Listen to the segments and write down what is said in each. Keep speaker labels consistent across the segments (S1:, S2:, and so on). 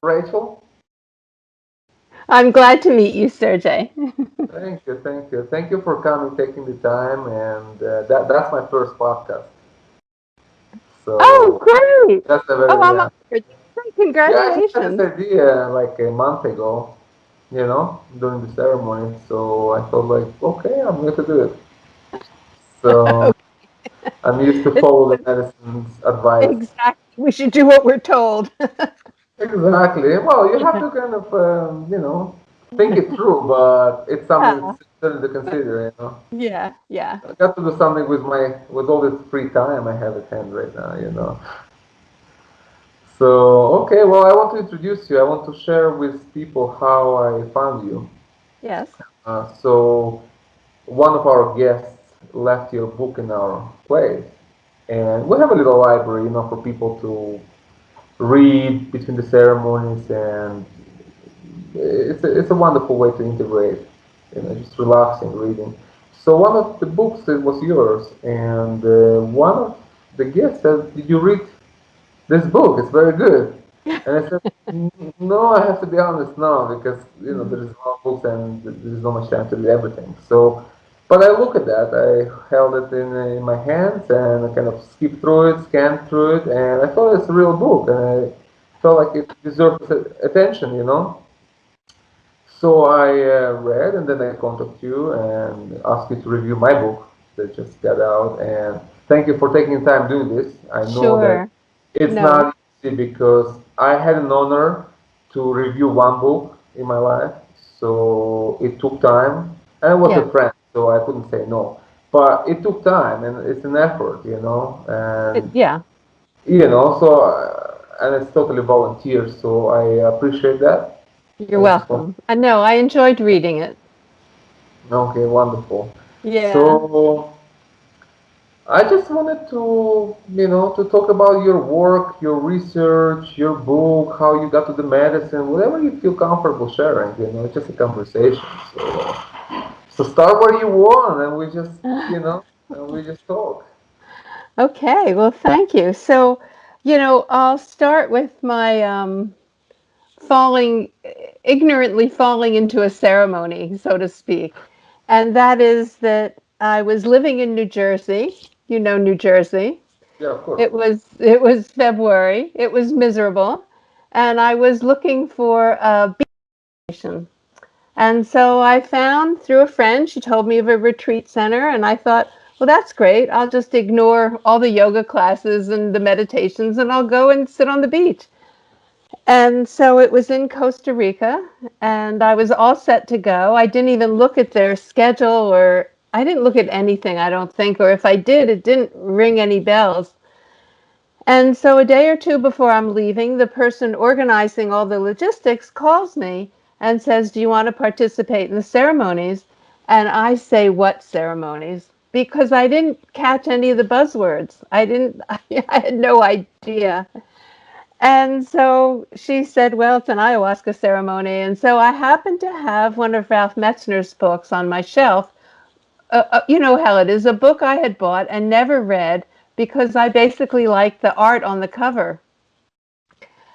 S1: Rachel.
S2: I'm glad to meet you, Sergey.
S1: Thank you, thank you, thank you for coming, taking the time, and that's my first podcast.
S2: Oh,
S1: So
S2: great.
S1: that's a
S2: Oh,
S1: very
S2: I'm honored.
S1: yeah. I just had this
S2: Congratulations.
S1: idea like a month ago, during the ceremony. So I thought like, okay, I'm going to do it. So I'm used to
S2: It's
S1: follow the medicine's advice.
S2: exactly. We should do what we're told.
S1: Exactly. Well, you have to kind of, think it through, but it's something
S2: Yeah,
S1: still to consider.
S2: yeah, yeah.
S1: I got to do something with with all this free time I have at hand right now. So, okay, well, I want to introduce you. I want to share with people how I found you.
S2: Yes.
S1: So, one of our guests left your book in our place, and we have a little library, for people to read between the ceremonies, and it's a wonderful way to integrate, just relaxing reading. So one of the books that was yours, and one of the guests said, "Did you read this book? It's very good." And I said, No, I have to be honest, no, because there is a lot of books and there is not much time to read everything. So, but I look at that. I held it in my hands and I kind of skipped through it, scanned through it, and I thought it's a real book, and I felt like it deserved attention. So I read, and then I contacted you and asked you to review my book that just got out. And thank you for taking time doing this. I know that
S2: Sure.
S1: it's
S2: No.
S1: not easy because I had an honor to review one book in my life, so it took time. And I was
S2: Yeah.
S1: a friend, so I couldn't say no. But it took time, and it's an effort.
S2: Yeah.
S1: And it's totally volunteer, so I appreciate that.
S2: You're
S1: I just want
S2: welcome. I know. I enjoyed reading it.
S1: Okay, wonderful.
S2: Yeah.
S1: So I just wanted to talk about your work, your research, your book, how you got to the medicine, whatever you feel comfortable sharing. It's just a conversation. So start where you want, and we just talk.
S2: Okay. Well, thank you. So, I'll start with my falling, ignorantly falling into a ceremony, so to speak. And that is that I was living in New Jersey. You know New Jersey.
S1: Yeah, of course.
S2: It was February. It was miserable, and I was looking for a beach station. And so I found through a friend, she told me of a retreat center, and I thought, well, that's great. I'll just ignore all the yoga classes and the meditations, and I'll go and sit on the beach. And so it was in Costa Rica, and I was all set to go. I didn't even look at their schedule, or I didn't look at anything, I don't think, or if I did, it didn't ring any bells. And so a day or two before I'm leaving, the person organizing all the logistics calls me and says, "Do you want to participate in the ceremonies?" And I say, "What ceremonies?" Because I didn't catch any of the buzzwords. I had no idea. And so she said, "Well, it's an ayahuasca ceremony." And so I happened to have one of Ralph Metzner's books on my shelf. You know how it is, a book I had bought and never read because I basically liked the art on the cover.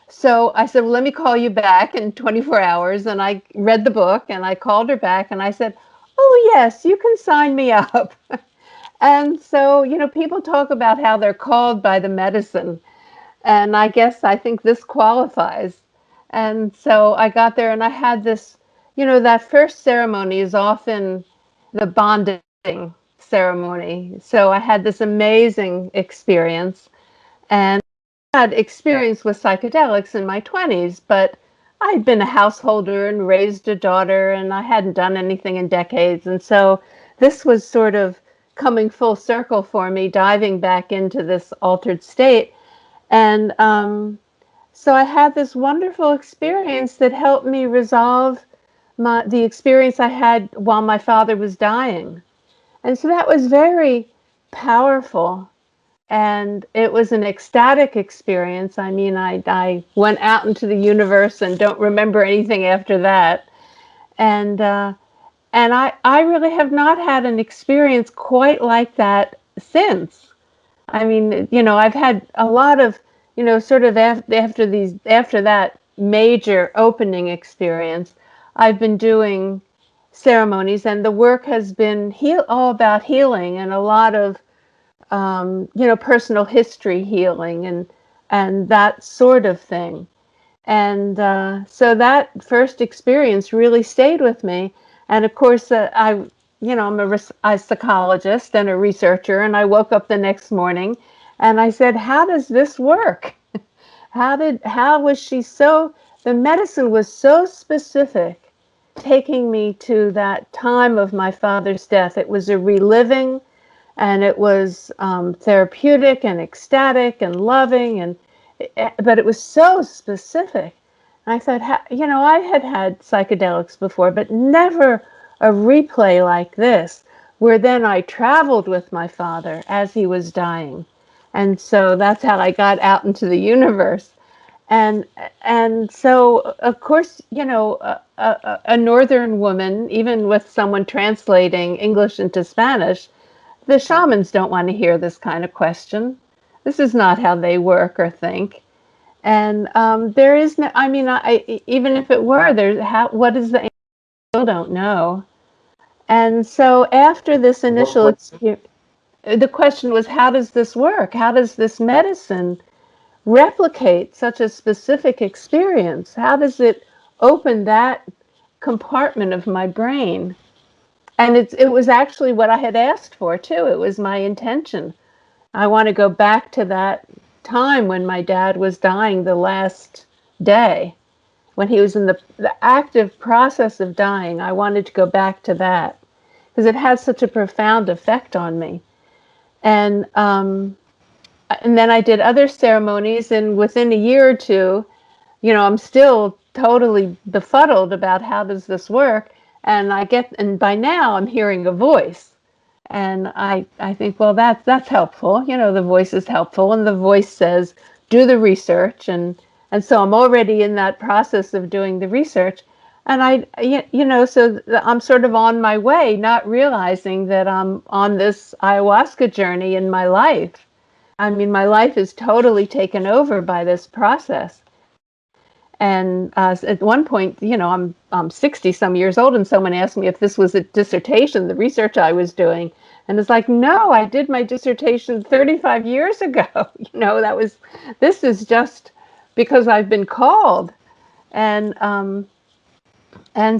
S2: So I said, well, let me call you back in 24 hours. And I read the book and I called her back and I said, oh, yes, you can sign me up. And so, people talk about how they're called by the medicine. And I think this qualifies. And so I got there and I had this, that first ceremony is often the bonding ceremony. So I had this amazing experience. And had experience with psychedelics in my 20s, but I'd been a householder and raised a daughter, and I hadn't done anything in decades. And so this was sort of coming full circle for me, diving back into this altered state. And so I had this wonderful experience that helped me resolve the experience I had while my father was dying. And so that was very powerful, and it was an ecstatic experience. I mean, I went out into the universe and don't remember anything after that. And I really have not had an experience quite like that since. I mean, I've had a lot of, sort of after that major opening experience, I've been doing ceremonies, and the work has been all about healing and a lot of personal history healing and that sort of thing. And so that first experience really stayed with me. And of course, I'm a psychologist and a researcher, and I woke up the next morning and I said, "How does this work? How was she so? The medicine was so specific, taking me to that time of my father's death. It was a reliving, and it was therapeutic and ecstatic and loving, and but it was so specific. And I thought, I had had psychedelics before, but never a replay like this, where then I traveled with my father as he was dying, and so that's how I got out into the universe. And and so of course, a northern woman, even with someone translating English into Spanish, the shamans don't want to hear this kind of question. This is not how they work or think. And there is no, I mean, even if it were, what is the answer? I still don't know. And so after this
S1: What
S2: initial
S1: question?
S2: experience, the question was, how does this work? How does this medicine replicate such a specific experience? How does it open that compartment of my brain? And it was actually what I had asked for too. It was my intention. I want to go back to that time when my dad was dying the last day, when he was in the active process of dying. I wanted to go back to that because it had such a profound effect on me. And and then I did other ceremonies, and within a year or two, I'm still totally befuddled about how does this work. And by now I'm hearing a voice. And I think, well, that's helpful. The voice is helpful, and the voice says, do the research. And so I'm already in that process of doing the research. And so I'm sort of on my way, not realizing that I'm on this ayahuasca journey in my life. I mean, my life is totally taken over by this process. And at one point, I'm 60 some years old, and someone asked me if this was a dissertation, the research I was doing, and it's like, no, I did my dissertation 35 years ago. This is just because I've been called, and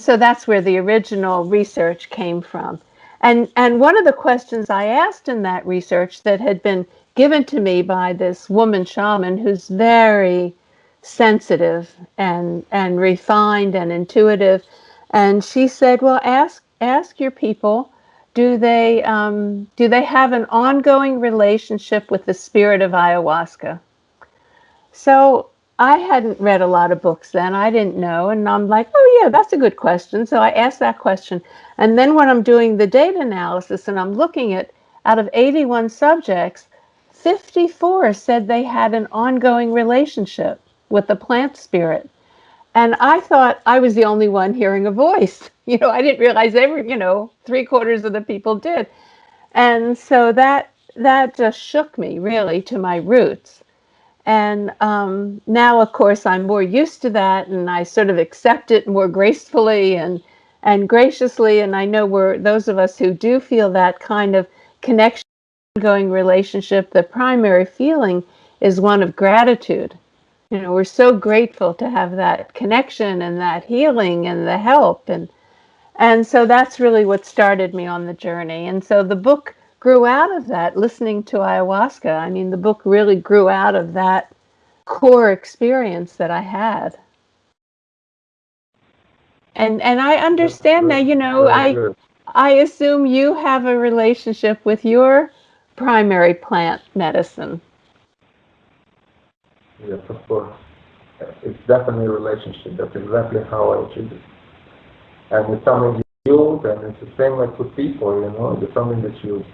S2: so that's where the original research came from. And one of the questions I asked in that research that had been given to me by this woman shaman who's very sensitive and refined and intuitive, and she said, well, ask your people, do they have an ongoing relationship with the spirit of ayahuasca? So I hadn't read a lot of books then. I didn't know. And I'm like, oh, yeah, that's a good question. So I asked that question. And then when I'm doing the data analysis and I'm looking at out of 81 subjects, 54 said they had an ongoing relationship with the plant spirit. And I thought I was the only one hearing a voice. I didn't realize three-quarters of the people did. And so that just shook me really to my roots. And now, of course, I'm more used to that, and I sort of accept it more gracefully and graciously. And I know those of us who do feel that kind of connection, ongoing relationship, the primary feeling is one of gratitude. We're so grateful to have that connection and that healing and the help, and so that's really what started me on the journey. And so the book grew out of that, listening to ayahuasca. I mean, the book really grew out of that core experience that I had. And I
S1: That's
S2: understand now,
S1: very good.
S2: I assume you have a relationship with your primary plant medicine.
S1: Yes, of course. It's definitely a relationship. That's exactly how I treat it. And it's something you build, and it's the same like with people. It's something that you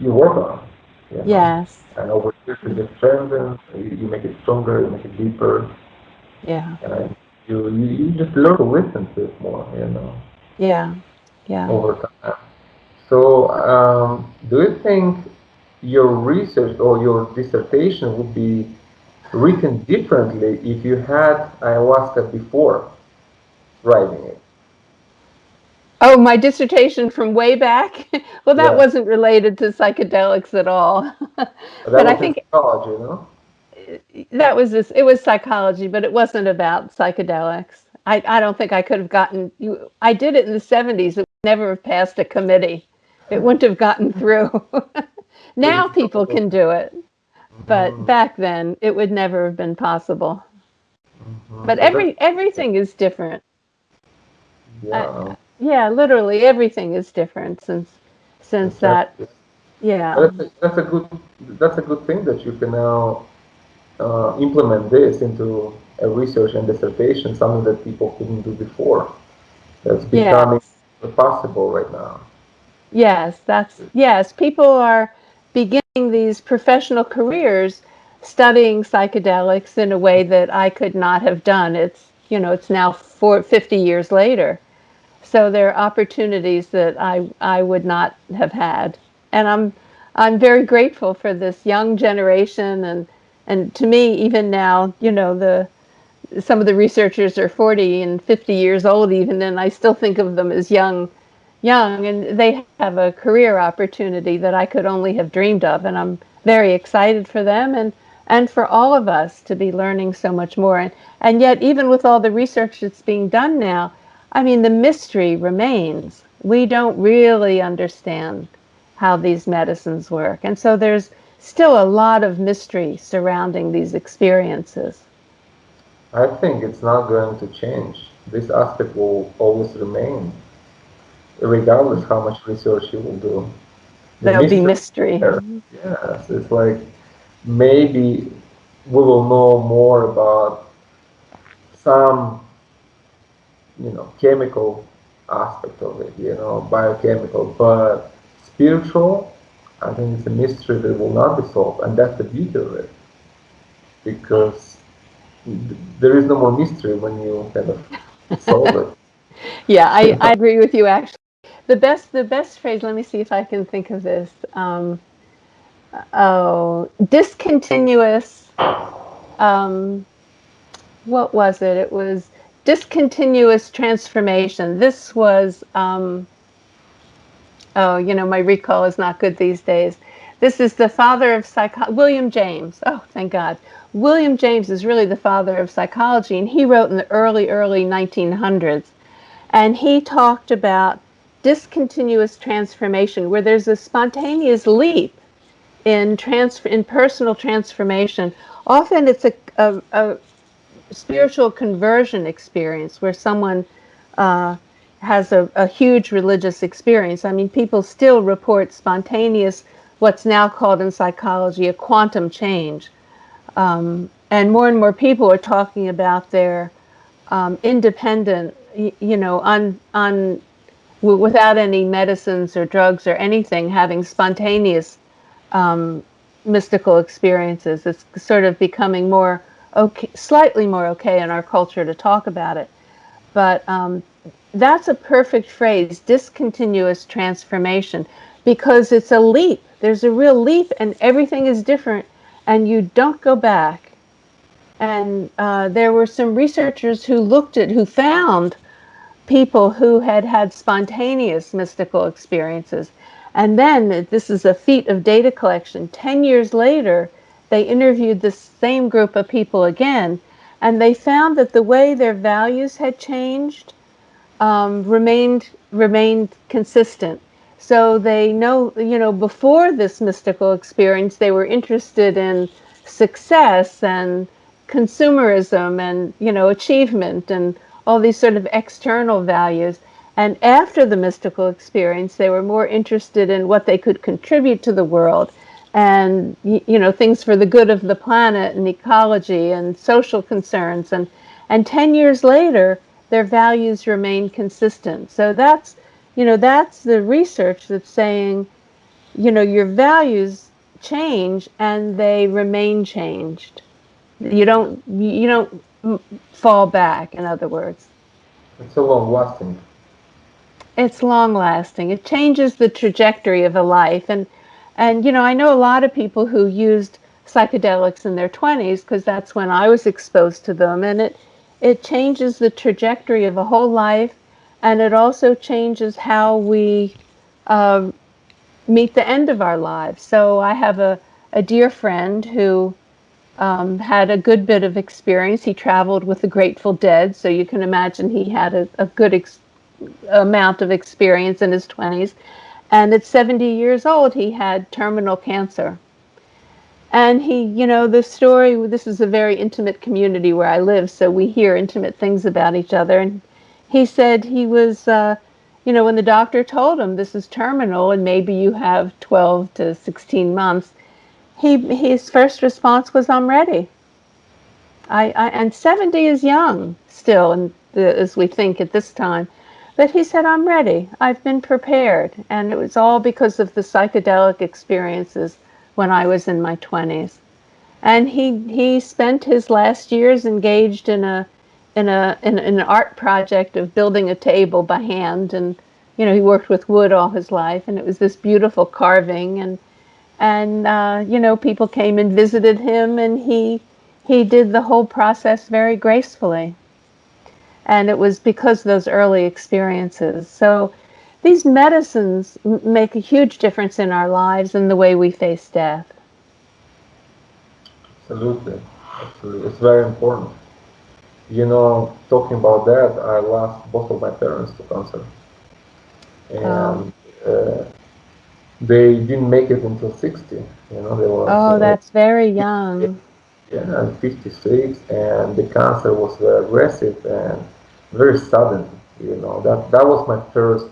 S1: work on. You know,
S2: Yes.
S1: and over years it gets strengthened. You make it stronger. You make it deeper,
S2: Yeah.
S1: and you just learn to listen to it more.
S2: Yeah. Yeah.
S1: Over time. So, do you think your research or your dissertation would be written differently if you had ayahuasca before writing it.
S2: Oh, my dissertation from way back? Well, that
S1: Yeah,
S2: wasn't related to psychedelics at all.
S1: but that
S2: But I
S1: was in
S2: think
S1: psychology, you know?
S2: that was this, it was psychology, but it wasn't about psychedelics. I don't think I could have gotten you. I did it in the 70s. It would never have passed a committee. It wouldn't have gotten through.
S1: Pretty
S2: Now people
S1: cool.
S2: can do it, but
S1: Hmm.
S2: back then it would never have been possible.
S1: Hmm.
S2: But
S1: But that's,
S2: everything is different. Uh,
S1: yeah,
S2: yeah, literally everything is different since that.
S1: exactly.
S2: Yeah.
S1: And that's a good thing that you can now implement this into a research and dissertation, something that people couldn't do before. That's becoming
S2: Yes.
S1: possible right now.
S2: Yes, people are beginning these professional careers studying psychedelics in a way that I could not have done. It's now 50 years later. So there are opportunities that I would not have had. And I'm very grateful for this young generation, and to me even now, the some of the researchers are 40 and 50 years old even, and I still think of them as young, and they have a career opportunity that I could only have dreamed of, and I'm very excited for them and for all of us to be learning so much more. And yet, even with all the research that's being done now, I mean, the mystery remains. We don't really understand how these medicines work. And so there's still a lot of mystery surrounding these experiences.
S1: I think it's not going to change. This aspect will always remain, regardless how much research you will do. The
S2: There'll be
S1: mystery is
S2: mystery.
S1: there. Yes, it's like maybe we will know more about some, chemical aspect of it, biochemical, but spiritual, I think it's a mystery that will not be solved, and that's the beauty of it, because there is no more mystery when you kind of solve it.
S2: Yeah, I agree with you actually. The best phrase, let me see if I can think of this. Discontinuous, um, what was it? It was discontinuous transformation. This was, oh, my recall is not good these days. This is the father of William James. Oh, thank God. William James is really the father of psychology, and he wrote in the early 1900s. And he talked about discontinuous transformation, where there's a spontaneous leap in personal transformation. Often it's a spiritual conversion experience where someone uh, has a huge religious experience. I mean, people still report spontaneous, what's now called in psychology a quantum change. And more people are talking about their independent, without any medicines or drugs or anything, having spontaneous um, mystical experiences. It's sort of becoming more okay, slightly more okay in our culture to talk about it. But that's a perfect phrase, discontinuous transformation, because it's a leap. There's a real leap, and everything is different, and you don't go back. And there were some researchers who found people who had had spontaneous mystical experiences. And then, this is a feat of data collection, 10 years later, they interviewed the same group of people again, and they found that the way their values had changed remained consistent. So they know, before this mystical experience, they were interested in success and consumerism and achievement and all these sort of external values. And after the mystical experience, they were more interested in what they could contribute to the world and things for the good of the planet and ecology and social concerns. And 10 years later, their values remain consistent. So that's the research that's saying, your values change and they remain changed. You don't fall back, in other words.
S1: It's so long lasting.
S2: It's long lasting. It changes the trajectory of a life. And I know a lot of people who used psychedelics in their 20s because that's when I was exposed to them, and it changes the trajectory of a whole life, and it also changes how we uh, meet the end of our lives. So I have a dear friend who had a good bit of experience. He traveled with the Grateful Dead, so you can imagine he had a good amount of experience in his 20s. And at 70 years old, he had terminal cancer. And he, the story, this is a very intimate community where I live, so we hear intimate things about each other. And he said he was, when the doctor told him this is terminal and maybe you have 12 to 16 months, his first response was, I'm ready. And 70 is young still, as we think at this time. But he said, I'm ready. I've been prepared. And it was all because of the psychedelic experiences when I was in my 20s. And he spent his last years engaged in an art project of building a table by hand. And, he worked with wood all his life. And it was this beautiful carving. And people came and visited him, and he did the whole process very gracefully. And it was because of those early experiences. So these medicines make a huge difference in our lives and the way we face death.
S1: Absolutely, absolutely. It's very important. Talking about that, I lost both of my parents to cancer,
S2: Oh,
S1: and uh, they didn't make it until 60. They was
S2: oh, that's very young.
S1: yeah, 56, and the cancer was very aggressive and very sudden. That was my first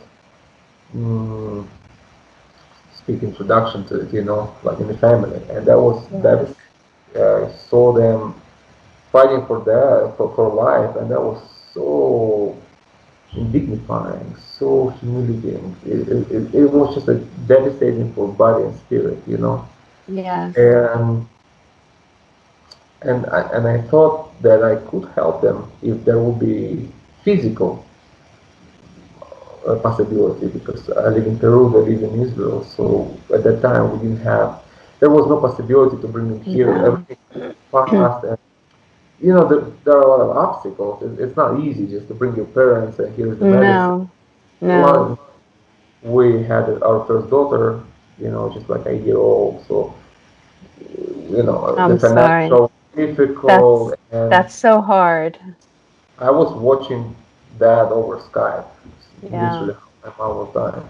S1: mm, speak introduction to it. Like in the family, and that was
S2: Yes.
S1: devastating. I saw them fighting for that for life, and that was so dignifying, so humiliating. It was just a devastating for body and spirit.
S2: Yes.
S1: And I thought that I could help them if there would be physical possibility, because I live in Peru, they live in Israel, so at that time we didn't have, there was no possibility to bring them here.
S2: No.
S1: Everything was fast, and there are a lot of obstacles. It's not easy just to bring your parents and here's the medicine.
S2: No. No.
S1: Well, we had our first daughter, just like a year old, so the
S2: I'm sorry.
S1: financial difficult,
S2: That's
S1: and
S2: that's so hard.
S1: I was watching that over Skype,
S2: Yeah.
S1: literally my mom was dying.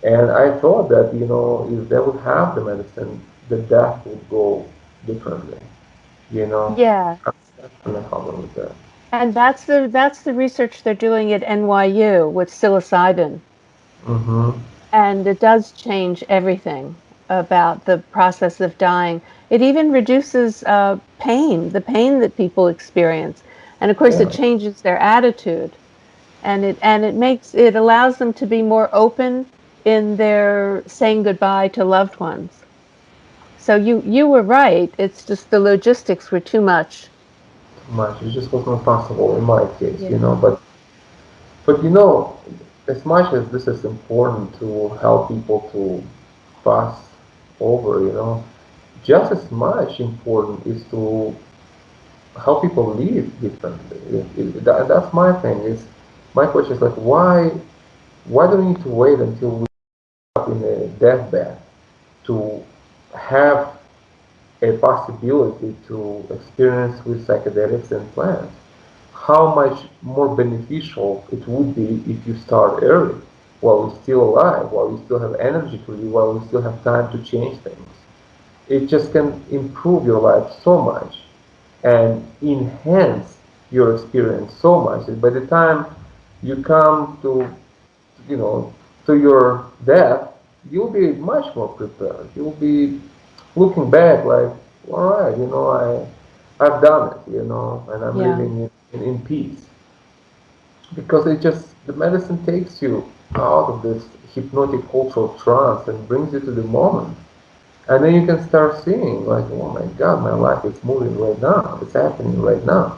S1: And I thought that, if they would have the medicine, the death would go differently, you know.
S2: Yeah.
S1: That's the problem with that.
S2: And that's the research they're doing at NYU with psilocybin.
S1: Mm-hmm.
S2: And it does change everything about the process of dying. It even reduces pain, the pain that people experience. And of course, it
S1: Yeah,
S2: changes their attitude. And it allows them to be more open in their saying goodbye to loved ones. So you were right. It's just the logistics were too much.
S1: too much. It just was not possible in my case,
S2: Yeah.
S1: But as much as this is important to help people to pass over, just as much important is to help people live differently. That's my thing. My question is like, why do we need to wait until we are in a deathbed to have a possibility to experience with psychedelics and plants? How much more beneficial it would be if you start early, while we're still alive, while we still have energy to live, while we still have time to change things. It just can improve your life so much and enhance your experience so much that by the time you come you know, to your death, you'll be much more prepared. You'll be looking back like, all right, I've done it, and I'm
S2: Yeah.
S1: living in peace. Because the medicine takes you out of this hypnotic cultural trance and brings you to the moment. And then you can start seeing, like, oh my God, my life is moving right now. It's happening right now.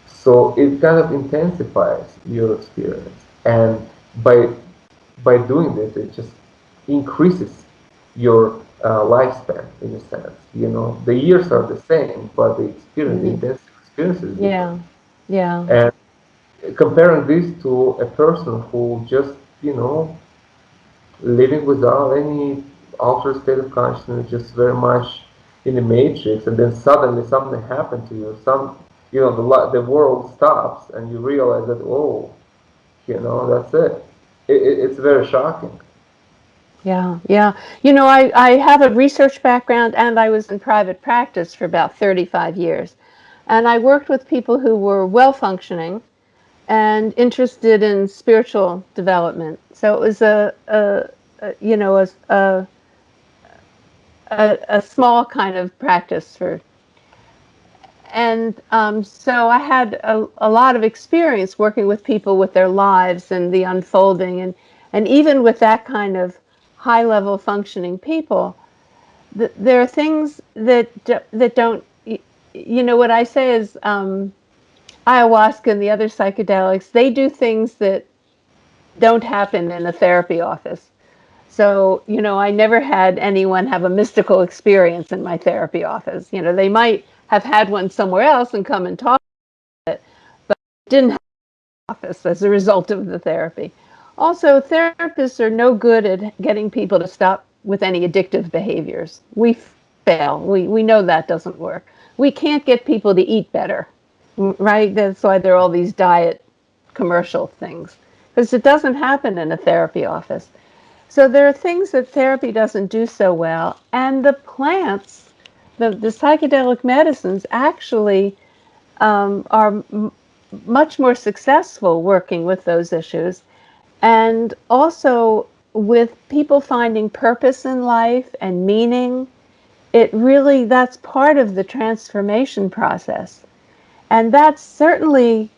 S1: So it kind of intensifies your experience. And by doing this, it just increases your lifespan in a sense. You know, the years are the same, but the experience, the
S2: Mhm.
S1: intense experience is different.
S2: Yeah. Yeah.
S1: And comparing this to a person who just, you know, living without any altered state of consciousness, just very much in the matrix, and then suddenly something happened to you. You know, the world stops, and you realize that, oh, you know, that's it. It's very shocking.
S2: Yeah, yeah. I have a research background and I was in private practice for about 35 years. And I worked with people who were well functioning and interested in spiritual development. So it was a small kind of practice for, and so I had a lot of experience working with people with their lives and the unfolding, and even with that kind of high level functioning people, there are things that don't. What I say is ayahuasca and the other psychedelics. They do things that don't happen in a therapy office. So, I never had anyone have a mystical experience in my therapy office. They might have had one somewhere else and come and talk, but didn't have an office as a result of the therapy. Also, therapists are no good at getting people to stop with any addictive behaviors. We fail. We know that doesn't work. We can't get people to eat better, right? That's why there are all these diet commercial things, because it doesn't happen in a therapy office. So there are things that therapy doesn't do so well, and the plants, the psychedelic medicines actually are much more successful working with those issues, and also with people finding purpose in life and meaning. That's part of the transformation process. And that's certainly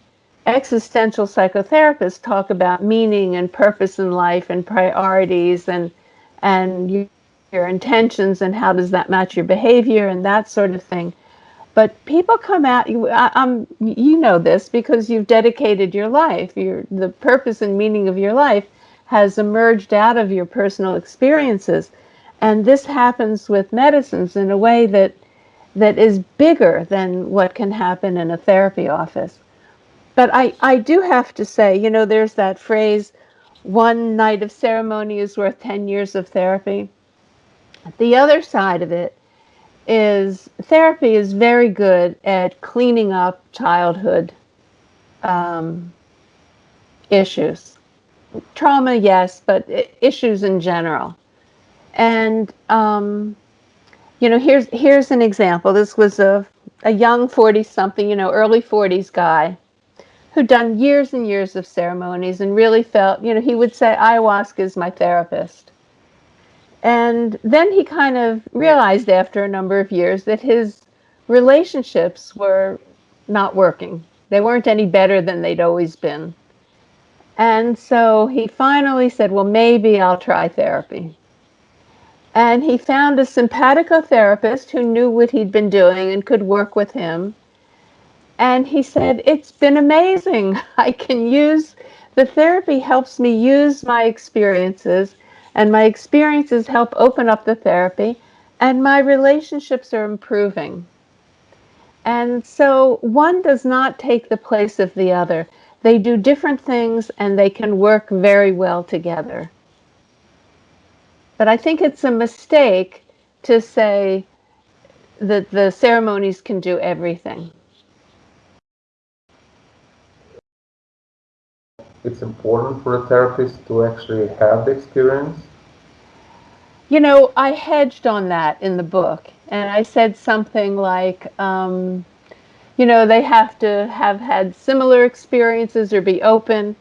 S2: existential psychotherapists talk about meaning and purpose in life and priorities and your intentions and how does that match your behavior and that sort of thing. But people come out. You know this because you've dedicated your life. The purpose and meaning of your life has emerged out of your personal experiences, and this happens with medicines in a way that is bigger than what can happen in a therapy office. But I do have to say, there's that phrase, one night of ceremony is worth 10 years of therapy. The other side of it is therapy is very good at cleaning up childhood um, issues. Trauma, yes, but issues in general. And here's an example. This was a young 40 something, early 40s guy who'd done years and years of ceremonies and really felt, he would say, ayahuasca is my therapist. And then he kind of realized after a number of years that his relationships were not working. They weren't any better than they'd always been. And so he finally said, well, maybe I'll try therapy. And he found a sympathicotherapist who knew what he'd been doing and could work with him. And he said, it's been amazing. The therapy helps me use my experiences, and my experiences help open up the therapy, and my relationships are improving. And so one does not take the place of the other. They do different things and they can work very well together. But I think it's a mistake to say that the ceremonies can do everything.
S1: It's important for a therapist to actually have the experience.
S2: I hedged on that in the book, and I said something like, they have to have had similar experiences or be open.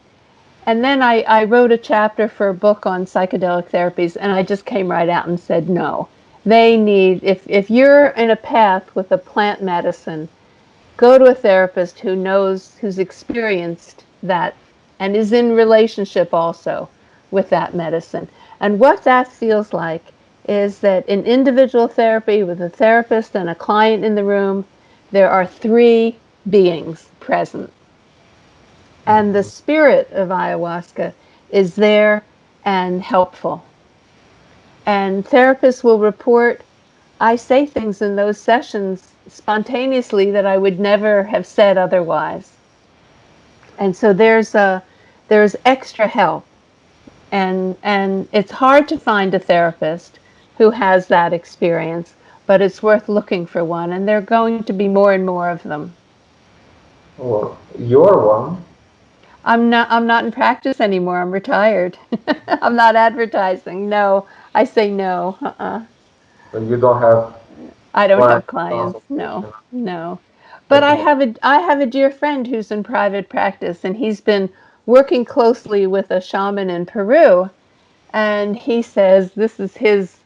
S2: And then I wrote a chapter for a book on psychedelic therapies, and I just came right out and said, no, they need, if you're in a path with a plant medicine, go to a therapist who's experienced that and is in relationship also with that medicine. And what that feels like is that in individual therapy with a therapist and a client in the room, there are three beings present. And the spirit of ayahuasca is there and helpful. And therapists will report I say things in those sessions spontaneously that I would never have said otherwise. And so there's extra help, and it's hard to find a therapist who has that experience, but it's worth looking for one, and there are going to be more and more of them.
S1: Well, you're one,
S2: I'm not in practice anymore. I'm retired. I'm not advertising. No, I say no.
S1: but you don't have
S2: I don't
S1: client
S2: have clients. No,
S1: consultation.
S2: no. But
S1: That's amazing.
S2: I have a dear friend who's in private practice, and he's been working closely with a shaman in Peru, and he says this is his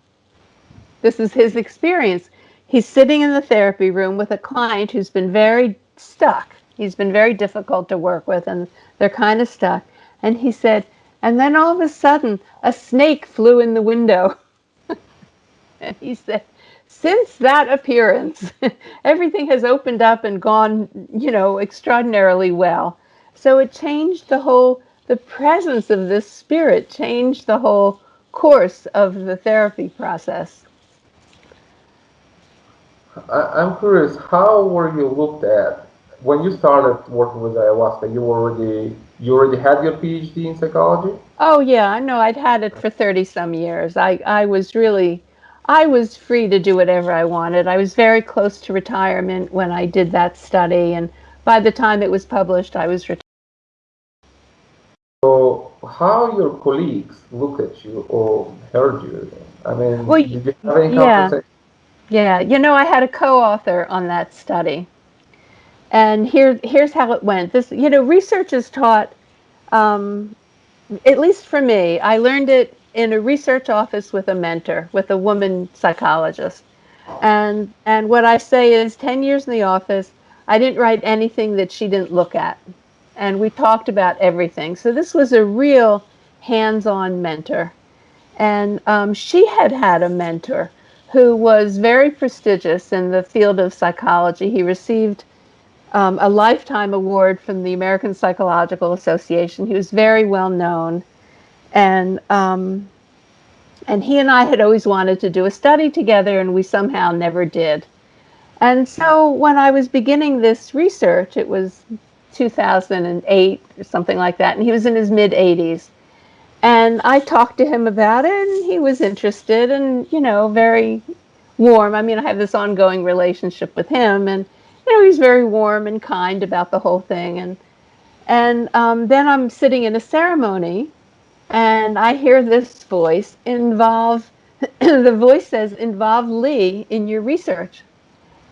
S2: experience. He's sitting in the therapy room with a client who's been very stuck. He's been very difficult to work with, and they're kind of stuck. And he said, and then all of a sudden, a snake flew in the window. And he said, since that appearance, everything has opened up and gone, extraordinarily well. So it changed the presence of this spirit changed the whole course of the therapy process.
S1: I'm curious, how were you looked at when you started working with ayahuasca? You already had your PhD in psychology?
S2: Oh yeah, I know I'd had it for 30 some years. I was free to do whatever I wanted. I was very close to retirement when I did that study, and by the time it was published, I was retired.
S1: So how your colleagues look at you or heard you? I
S2: Well,
S1: mean, did you have any
S2: yeah,
S1: conversation?
S2: yeah. I had a co-author on that study, and here's how it went. Research is taught, um, at least for me. I learned it in a research office with a mentor, with a woman psychologist. And what I say is 10 years in the office, I didn't write anything that she didn't look at. And we talked about everything. So this was a real hands-on mentor. And she had had a mentor who was very prestigious in the field of psychology. He received a lifetime award from the American Psychological Association. He was very well known. And and he and I had always wanted to do a study together, and we somehow never did. And so when I was beginning this research, it was 2008 or something like that, and he was in his mid 80s. And I talked to him about it, and he was interested and, very warm. I mean, I have this ongoing relationship with him, and, he's very warm and kind about the whole thing. And then I'm sitting in a ceremony, and I hear this voice involve, the voice says, involve Lee in your research.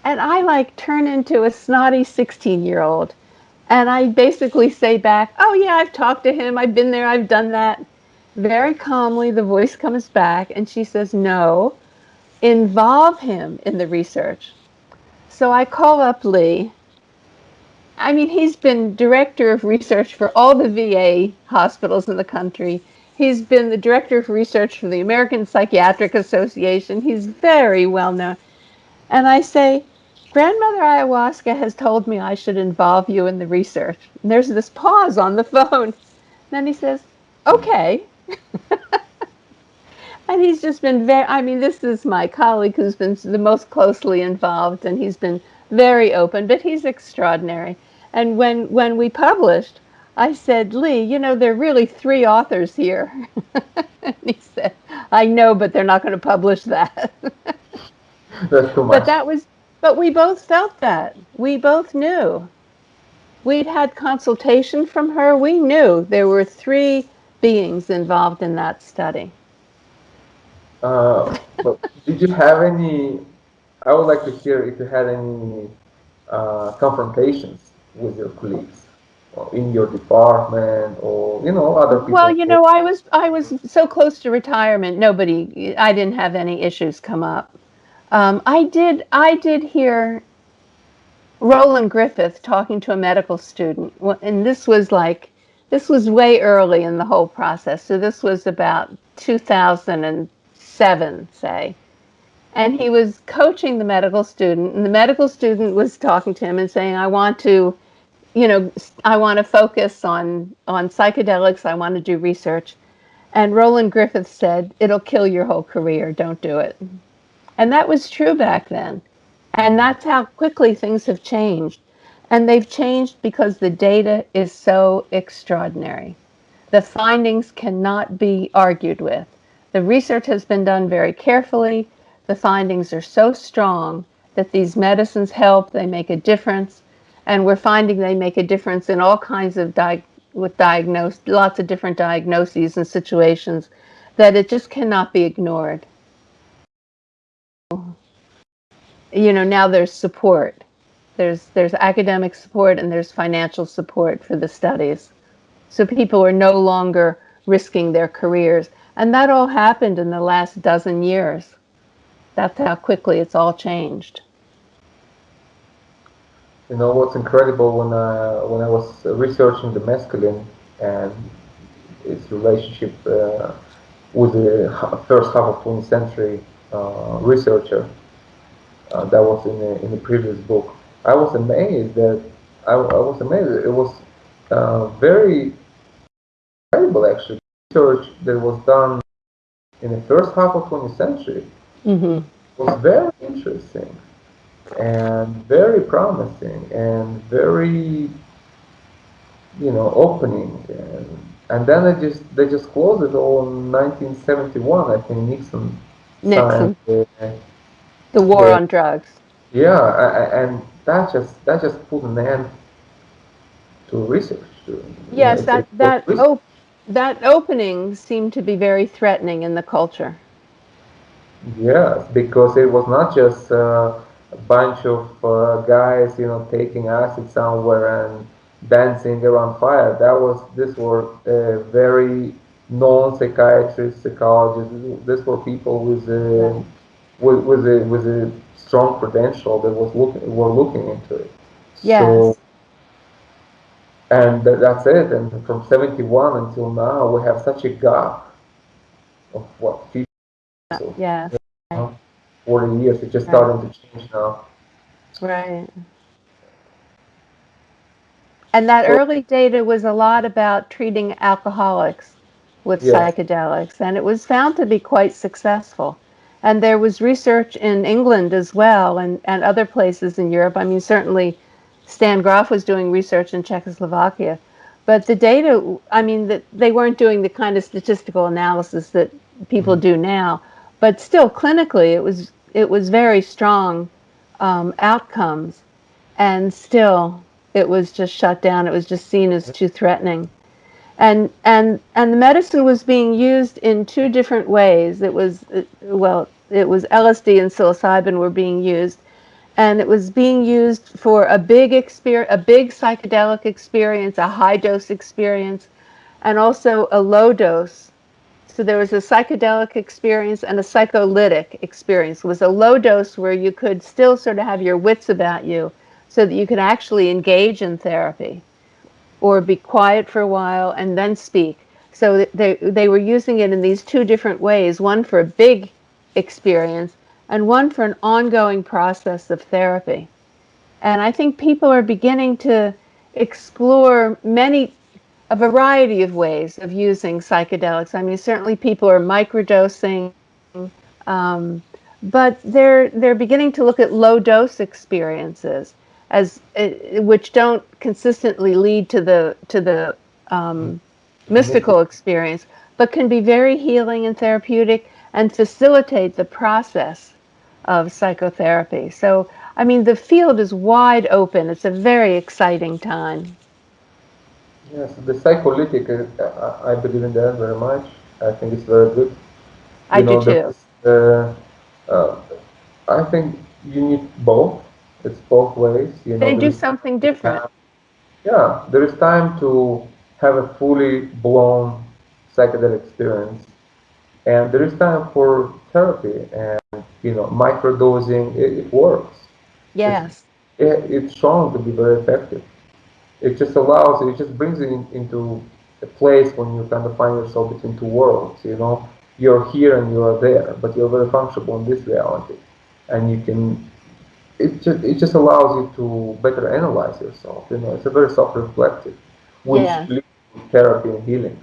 S2: And I like turn into a snotty 16-year-old. And I basically say back, oh, yeah, I've talked to him. I've been there. I've done that. Very calmly, the voice comes back and she says, no, involve him in the research. So I call up Lee. I mean, he's been director of research for all the VA hospitals in the country. He's been the director of research for the American Psychiatric Association. He's very well known. And I say, Grandmother Ayahuasca has told me I should involve you in the research. And there's this pause on the phone. Then he says, okay. And he's just been I mean, this is my colleague who's been the most closely involved, and he's been very open, but he's extraordinary. And when we published, I said, Lee, there are really three authors here. And he said, I know, but they're not going to publish that.
S1: That's too
S2: But
S1: much.
S2: but we both felt that. We both knew. We'd had consultation from her. We knew there were three beings involved in that study.
S1: But did you have any? I would like to hear if you had any confrontations with your colleagues, or in your department, or other
S2: Well,
S1: people. Who,
S2: I was so close to retirement. I didn't have any issues come up. I did hear Roland Griffith talking to a medical student, and this was way early in the whole process. So this was about 2007, say. And he was coaching the medical student, and the medical student was talking to him and saying, I want to focus on psychedelics. I want to do research. And Roland Griffith said, "It'll kill your whole career. Don't do it." And that was true back then. And that's how quickly things have changed. And they've changed because the data is so extraordinary. The findings cannot be argued with. The research has been done very carefully. The findings are so strong that these medicines help, they make a difference, and we're finding they make a difference in all kinds of lots of different diagnoses and situations, that it just cannot be ignored. Now there's support. There's academic support and there's financial support for the studies. So people are no longer risking their careers. And that all happened in the last dozen years. That's how quickly it's all changed.
S1: You know what's incredible, when I was researching the mescaline and its relationship with the first half of 20th century researcher that was in the previous book. I was amazed that I was amazed that it was very incredible actually. Research that was done in the first half of 20th century
S2: Mm-hmm.
S1: was very interesting and very promising and very, opening, and then they just closed it all in 1971. I think Nixon signed
S2: Nixon, the war
S1: the
S2: on drugs.
S1: yeah, and that just put an end to research.
S2: Yes,
S1: It was research.
S2: that opening seemed to be very threatening in the culture.
S1: Yes, because it was not just a bunch of guys, taking acid somewhere and dancing around fire. These were very known psychiatrists, psychologists. These were people
S2: Right.
S1: with a strong credential that were looking into it. So,
S2: Yes.
S1: and that's it. And from 71 until now, we have such a gap of what 50, so
S2: Yes. Right.
S1: 40 years. It's just
S2: Right.
S1: starting to change now.
S2: Right. And that
S1: So
S2: early data was a lot about treating alcoholics with
S1: yes.
S2: psychedelics, and it was found to be quite successful. And there was research in England as well, and other places in Europe. I mean, certainly Stan Grof was doing research in Czechoslovakia, but the data, I mean, that they weren't doing the kind of statistical analysis that people
S1: Mhm.
S2: do now, but still clinically, it was very strong outcomes, and still it was just shut down. It was just seen as too threatening. And the medicine was being used in two different ways. It was LSD and psilocybin were being used, and it was being used for a big psychedelic experience, a high dose experience, and also a low dose. So there was a psychedelic experience and a psycholytic experience. It was a low dose where you could still sort of have your wits about you so that you could actually engage in therapy or be quiet for a while and then speak. So they were using it in these two different ways, one for a big experience and one for an ongoing process of therapy. And I think people are beginning to explore a variety of ways of using psychedelics. I mean, certainly people are microdosing, um, but they're beginning to look at low dose experiences as which don't consistently lead to the mystical experience, but can be very healing and therapeutic and facilitate the process of psychotherapy. So, I mean, the field is wide open. It's a very exciting time.
S1: Yes, the psycholytic, I believe in that very much. I think it's very good.
S2: I do
S1: There
S2: too.
S1: is, uh, I think you need both. It's both ways.
S2: They
S1: There
S2: do
S1: is time
S2: something
S1: to
S2: different.
S1: have, yeah, there is time to have a fully blown psychedelic experience, and there is time for therapy and microdosing. It works. It's
S2: Yes.
S1: it's shown to be very effective. It just brings you into a place when you kind of find yourself between two worlds. You're here and you're there, but you're very functional in this reality, and you can. It just allows you to better analyze yourself. It's a very self-reflective, which
S2: Yes.
S1: leads to therapy and healing.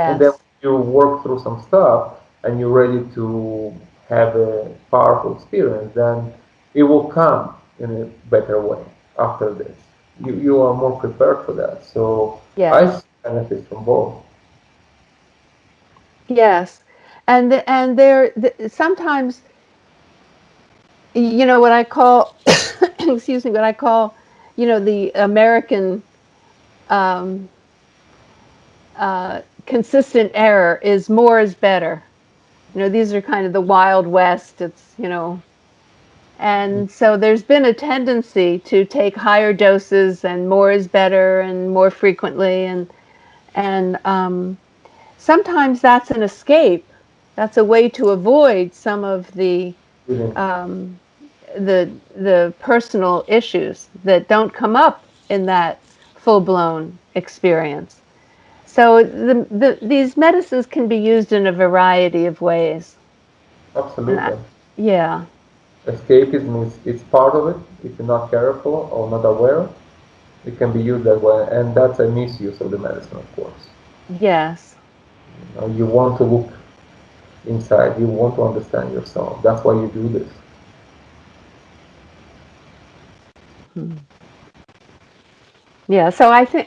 S1: And then
S2: Yes.
S1: you work through some stuff and you're ready to have a powerful experience, then it will come in a better way after this. You are more prepared for that. So I
S2: Yes.
S1: see benefits from both.
S2: Yes. And there sometimes, what I call excuse me, what I call, the American um, consistent error is more is better. These are kind of the Wild West. And so there's been a tendency to take higher doses and more is better and more frequently, and sometimes that's an escape. That's a way to avoid some of
S1: Really,
S2: um, the personal issues that don't come up in that full blown experience. So these medicines can be used in a variety of ways. And
S1: absolutely.
S2: yeah,
S1: Escapism is it's part of it. If you're not careful or not aware, it can be used that way, and that's a misuse of the medicine, of course.
S2: yes.
S1: You want to look inside. You want to understand yourself. That's why you do this.
S2: Hmm. Yeah, so I think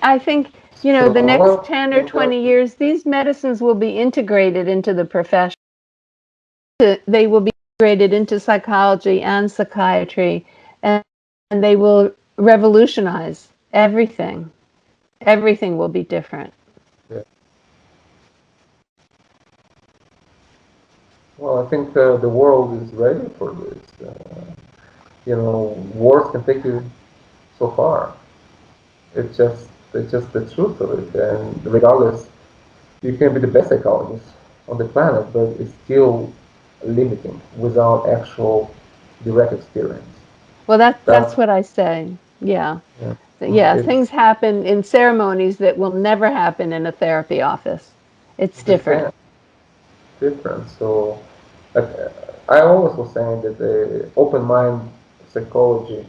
S1: So,
S2: the next
S1: well,
S2: 10 or
S1: in that,
S2: 20 years these medicines will be integrated into the profession. They will be integrated into psychology and psychiatry, and they will revolutionize everything. Everything will be different.
S1: yeah. Well, I think the world is ready for this. Wars can take you so far. It's just the truth of it. And regardless, you can be the best psychologist on the planet, but it's still limiting without actual direct experience.
S2: Well, that's
S1: That's
S2: what I say. Yeah.
S1: yeah,
S2: Yeah,
S1: it's
S2: things happen in ceremonies that will never happen in a therapy office. It's
S1: the
S2: different.
S1: same difference. So like, I always was saying that the open mind psychology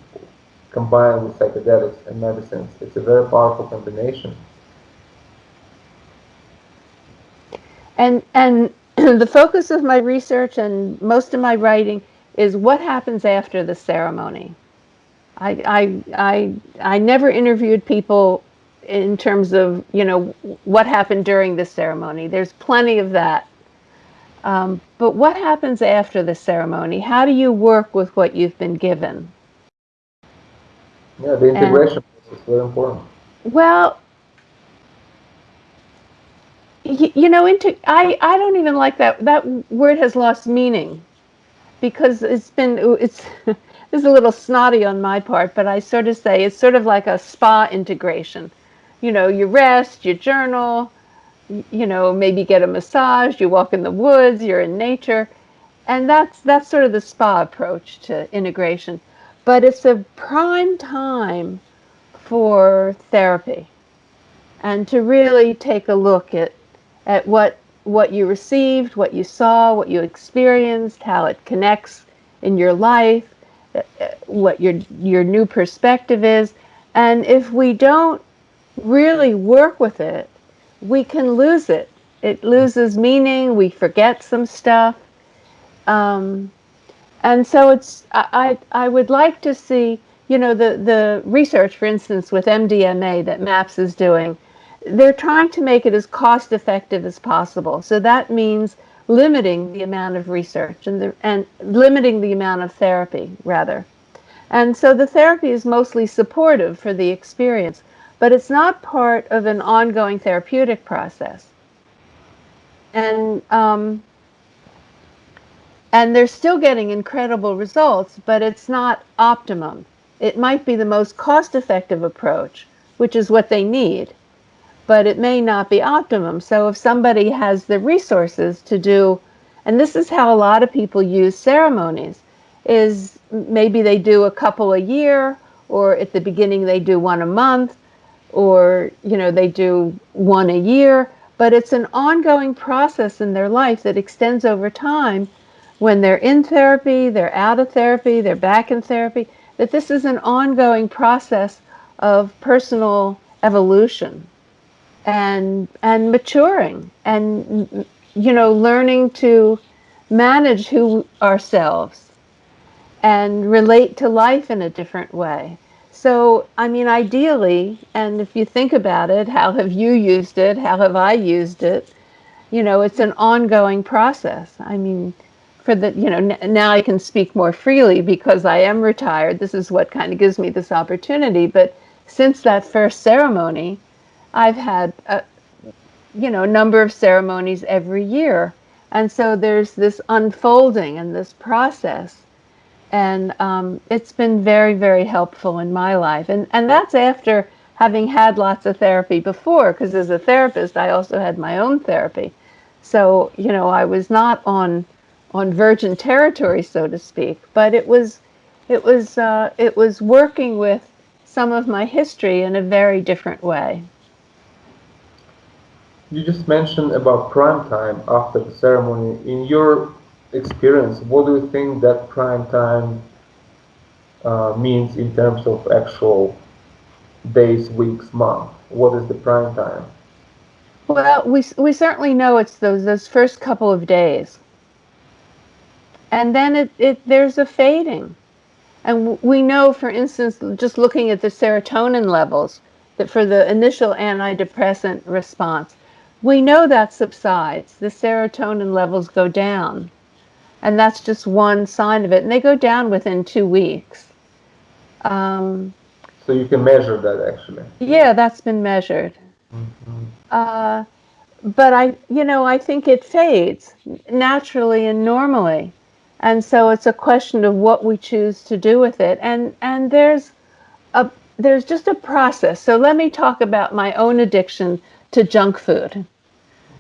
S1: combined with psychedelics and medicines, it's a very powerful combination.
S2: And the focus of my research and most of my writing is what happens after the ceremony. I never interviewed people in terms of what happened during the ceremony. There's plenty of that. But what happens after the ceremony? How do you work with what you've been given?
S1: Yeah, the
S2: And
S1: integration process is very important.
S2: well, I don't even like that word has lost meaning because it's this is a little snotty on my part, but I sort of say it's sort of like a spa integration. You rest, you journal, maybe get a massage, you walk in the woods, you're in nature, and that's sort of the spa approach to integration. But it's a prime time for therapy and to really take a look at what you received, what you saw, what you experienced, how it connects in your life, what your new perspective is. And if we don't really work with it, we can lose it. It loses meaning. We forget some stuff. Um, and so I would like to see, the research, for instance, with MDMA that MAPS is doing, they're trying to make it as cost effective as possible. So that means limiting the amount of research and limiting the amount of therapy, rather. And so the therapy is mostly supportive for the experience, but it's not part of an ongoing therapeutic process. And they're still getting incredible results, but it's not optimum. It might be the most cost effective approach, which is what they need, but it may not be optimum. So if somebody has the resources to do, and this is how a lot of people use ceremonies, is maybe they do a couple a year, or at the beginning they do one a month, or they do one a year, but it's an ongoing process in their life that extends over time. When they're in therapy, they're out of therapy, they're back in therapy, that this is an ongoing process of personal evolution. and maturing and learning to manage who ourselves and relate to life in a different way. So, I mean, ideally, and if you think about it, how have you used it? How have I used it? It's an ongoing process. I mean, for the, now I can speak more freely because I am retired. This is what kind of gives me this opportunity. But since that first ceremony, I've had a number of ceremonies every year. And so there's this unfolding and this process. And it's been very, very helpful in my life. And that's after having had lots of therapy before, because as a therapist, I also had my own therapy. So, I was not on virgin territory, so to speak, but it was working with some of my history in a very different way.
S1: You just mentioned about prime time after the ceremony. In your experience, what do you think that prime time means in terms of actual days, weeks, month? What is the prime time?
S2: Well, we certainly know it's those first couple of days, and then it there's a fading. And we know, for instance, just looking at the serotonin levels, that for the initial antidepressant response, we know that subsides. The serotonin levels go down. And that's just one sign of it. And they go down within 2 weeks. Um,
S1: So you can measure that actually.
S2: yeah, that's been measured.
S1: Mhm.
S2: Uh, but I think it fades naturally and normally. And so it's a question of what we choose to do with it. And a there's just a process. So let me talk about my own addiction to junk food.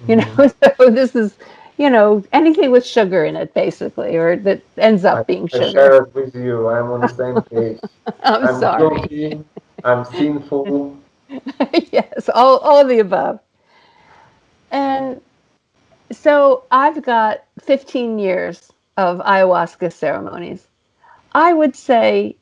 S1: Mhm.
S2: So this is, anything with sugar in it, basically, or that ends
S1: I,
S2: up being
S1: I
S2: sugar.
S1: share it with you. I'm on the same page.
S2: I'm
S1: I'm
S2: sorry.
S1: guilty. I'm sinful.
S2: Yes, all of the above. And so I've got 15 years of ayahuasca ceremonies. I would say,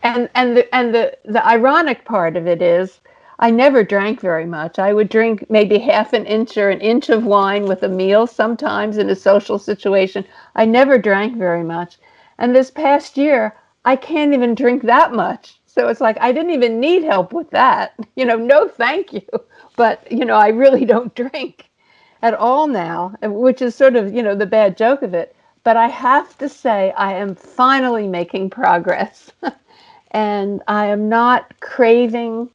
S2: and the ironic part of it is, I never drank very much. I would drink maybe half an inch or an inch of wine with a meal, sometimes in a social situation. I never drank very much. And this past year, I can't even drink that much. So it's like I didn't even need help with that. No, thank you. But, I really don't drink at all now, which is sort of, the bad joke of it. But I have to say, I am finally making progress. And I am not craving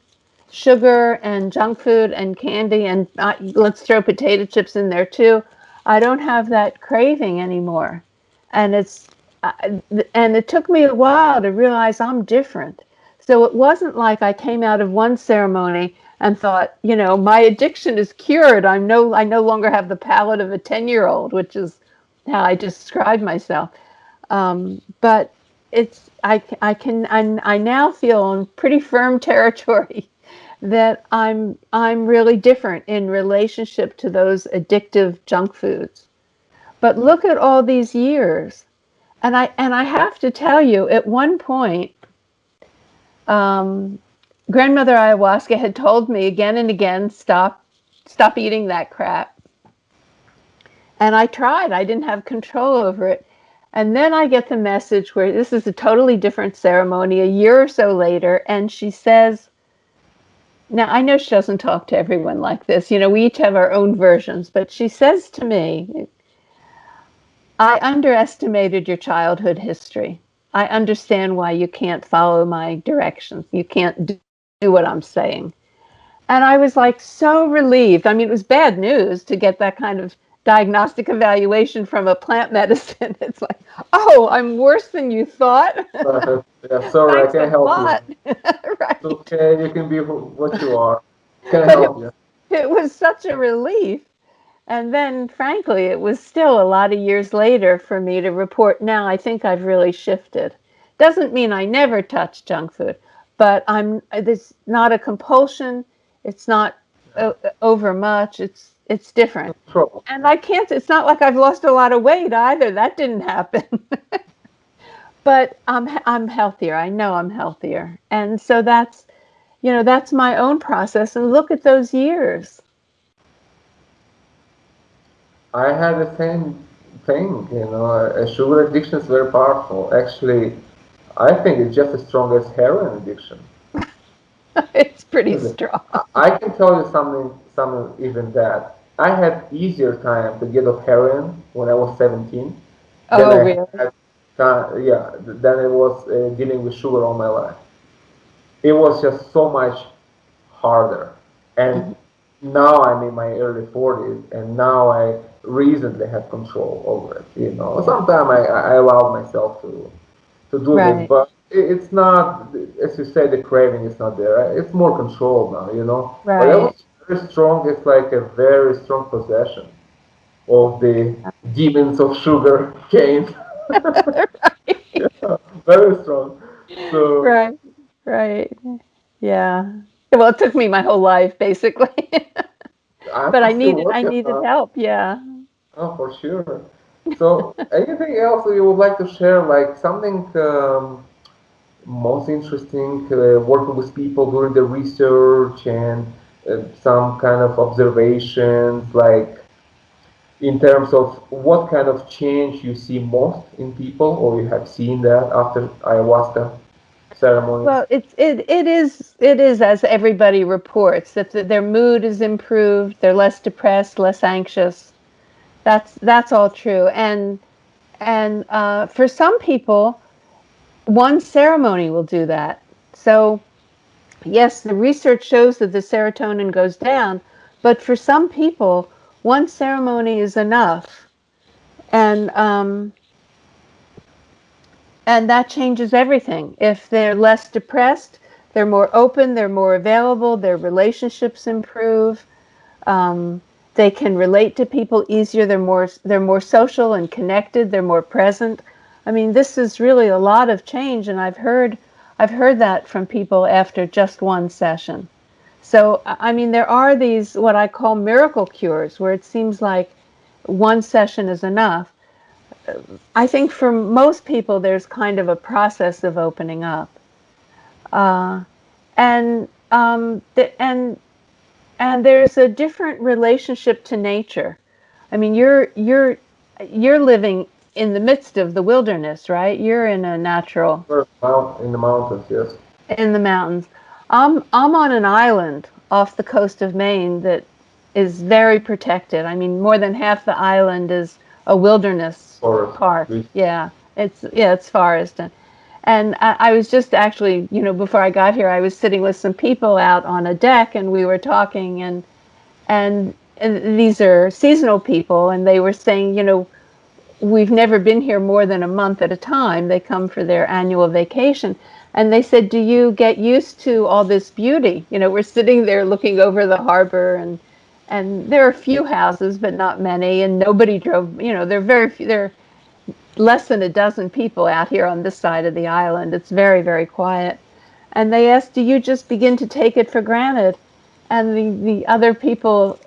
S2: sugar and junk food and candy, and let's throw potato chips in there too. I don't have that craving anymore. And uh, and it took me a while to realize I'm different. So it wasn't like I came out of one ceremony and thought, my addiction is cured. I no longer have the palate of a 10-year-old, which is how I describe myself. But I now feel on pretty firm territory that I'm really different in relationship to those addictive junk foods. But look at all these years, and I have to tell you, at one point, um, grandmother ayahuasca had told me again and again, stop eating that crap. And I tried. I didn't have control over it. And then I get the message where this is a totally different ceremony a year or so later, and she says, now I know she doesn't talk to everyone like this. We each have our own versions, but she says to me, I underestimated your childhood history. I understand why you can't follow my directions. You can't do what I'm saying. And I was like so relieved. I mean, it was bad news to get that kind of diagnostic evaluation from a plant medicine. It's like, oh, I'm worse than you thought.
S1: Yeah, sorry, I
S2: Thanks
S1: can't
S2: a
S1: help you.
S2: lot.
S1: It's
S2: Right.
S1: okay, you can be what you are. Can I
S2: But
S1: help you?
S2: it was such a relief. And then, frankly, it was still a lot of years later for me to report, now I think I've really shifted. Doesn't mean I never touch junk food, but it's not a compulsion. It's not
S1: Yeah.
S2: over much. It's different.
S1: Control.
S2: And I can't, it's not like I've lost a lot of weight either. That didn't happen. But I'm healthier. I know I'm healthier. And so that's my own process. And look at those years.
S1: I had the same thing, a sugar addiction is very powerful. Actually, I think it's just as strong as heroin addiction.
S2: It's pretty
S1: Really.
S2: strong.
S1: I can tell you something even that. I had easier time to get off heroin when I was 17 than
S2: Oh,
S1: I
S2: really?
S1: had time, yeah, than I was dealing with sugar all my life. It was just so much harder. And
S2: Mhm.
S1: now I'm in my early 40s, and now I recently have control over it.
S2: Yeah.
S1: Sometimes I allow myself to do this,
S2: Right.
S1: but it's not, as you say, the craving is not there. It's more controlled now. But that
S2: Right.
S1: was very strong. It's like a very strong possession of the demons of sugar cane.
S2: Right.
S1: Yeah, very strong. So
S2: Right. Right. Yeah. Well, it took me my whole life basically. But
S1: I'm
S2: I
S1: still
S2: needed I
S1: working
S2: needed
S1: on it.
S2: help. Yeah.
S1: Oh, for sure. So, anything else you would like to share, like something most interesting, working with people during the research and some kind of observations, like in terms of what kind of change you see most in people, or you have seen that after ayahuasca ceremonies?
S2: Well, it is as everybody reports that their mood is improved, they're less depressed, less anxious. That's all true. And for some people, one ceremony will do that. So yes, the research shows that the serotonin goes down, but for some people, one ceremony is enough, and and that changes everything. If they're less depressed, they're more open, they're more available, their relationships improve. Um, they can relate to people easier. They're more social and connected. They're more present. I mean, this is really a lot of change, and I've heard that from people after just one session. So, I mean, there are these what I call miracle cures where it seems like one session is enough. I think for most people, there's kind of a process of opening up, uh, and and there's a different relationship to nature. I mean, you're living in the midst of the wilderness, right? You're in a natural
S1: In the mountains, yes.
S2: in the mountains. I'm on an island off the coast of Maine that is very protected. I mean, more than half the island is a wilderness
S1: Forest.
S2: park. Yeah, it's forest. And I was just actually, before I got here, I was sitting with some people out on a deck, and we were talking, and these are seasonal people, and they were saying, we've never been here more than a month at a time. They come for their annual vacation. And they said, do you get used to all this beauty? We're sitting there looking over the harbor, and there are a few houses, but not many, and nobody drove. There are very few, there are less than a dozen people out here on this side of the island. It's very, very quiet. And they asked, do you just begin to take it for granted? And the other people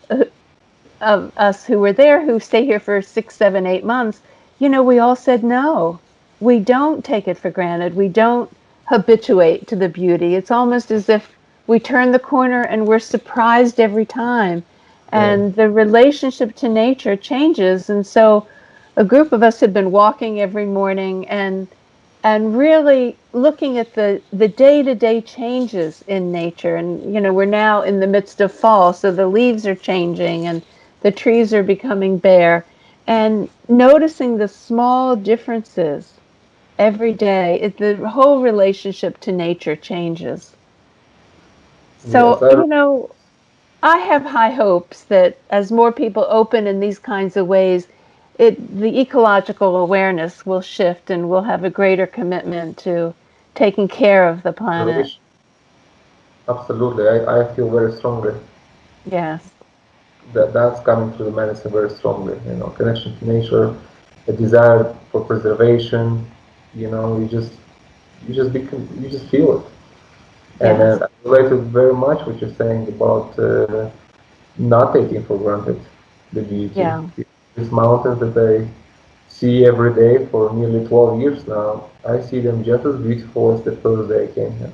S2: of us who were there who stay here for 6, 7, 8 months, we all said no. We don't take it for granted. We don't habituate to the beauty. It's almost as if we turn the corner and we're surprised every time.
S1: Yeah.
S2: And the relationship to nature changes. And so a group of us had been walking every morning and really looking at the day-to-day changes in nature. And we're now in the midst of fall, so the leaves are changing and the trees are becoming bare, and noticing the small differences every day. The whole relationship to nature changes.
S1: Yes,
S2: So, I have high hopes that as more people open in these kinds of ways, the ecological awareness will shift, and we'll have a greater commitment to taking care of the planet.
S1: conservation. Absolutely. I feel very strongly
S2: Yes.
S1: that that's coming through the medicine very strongly. Connection to nature, a desire for preservation. You just feel it. And
S2: Yes.
S1: I relate to very much what you're saying about not taking for granted the beauty.
S2: Yeah.
S1: These mountains that I see every day for nearly 12 years now, I see them just as beautiful as the first day I came here.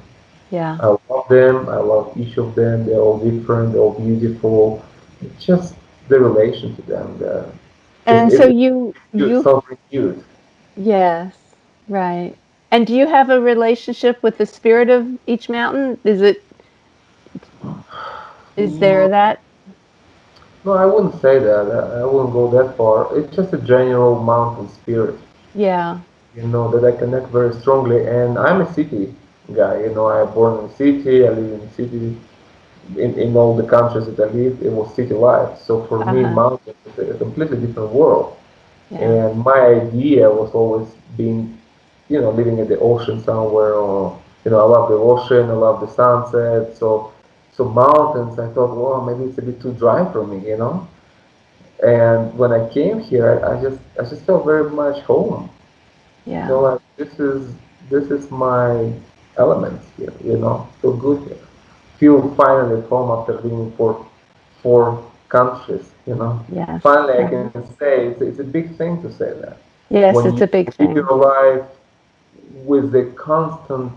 S2: Yeah.
S1: I love them. I love each of them. They're all different. They're all beautiful. It's just the relation to them.
S2: And so
S1: It's
S2: you
S1: self renewed.
S2: yes, right. And do you have a relationship with the spirit of each mountain? Is there
S1: No,
S2: that?
S1: no, I wouldn't say that. I wouldn't go that far. It's just a general mountain spirit,
S2: Yeah.
S1: that I connect very strongly. And I'm a city guy. I was born in a city. I live in a city. In all the countries that I lived, it was city life. So for me,
S2: Uh-huh.
S1: mountains is a completely different world.
S2: Yeah.
S1: And my idea was always being, living at the ocean somewhere, or I love the ocean, I love the sunset. So mountains, I thought, well, maybe it's a bit too dry for me. And when I came here, I just felt very much home.
S2: Yeah.
S1: Like this is my element here. Feel good here. Feel finally at home after living in four countries.
S2: Yes.
S1: Finally, I
S2: Right.
S1: can say it's a big thing to say that
S2: Yes,
S1: when
S2: it's
S1: you
S2: a big
S1: live
S2: thing.
S1: your life with the constant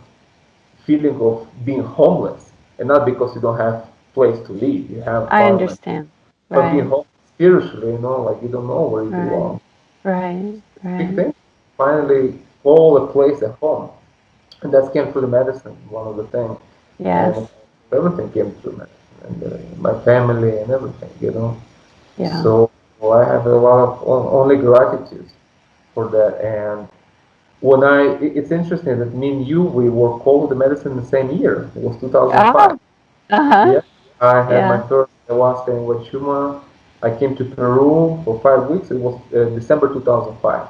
S1: feeling of being homeless, and not because you don't have place to live, you have
S2: I
S1: apartment,
S2: understand.
S1: but being
S2: Right.
S1: homeless spiritually, like you don't know where you
S2: Right.
S1: belong.
S2: Right.
S1: Big
S2: Right.
S1: thing. Finally, call a place at home. And that came through the medicine, one of the things. And
S2: Yes.
S1: everything came through medicine. And my family and everything.
S2: Yeah.
S1: So I have a lot of only gratitude for that. And it's interesting that me and you, we were called to the medicine the same year. It was 2005.
S2: Ah. Uh-huh.
S1: Yeah. I had my
S2: Yeah.
S1: first ayahuasca in Huachuma. I came to Peru for 5 weeks. It was December 2005,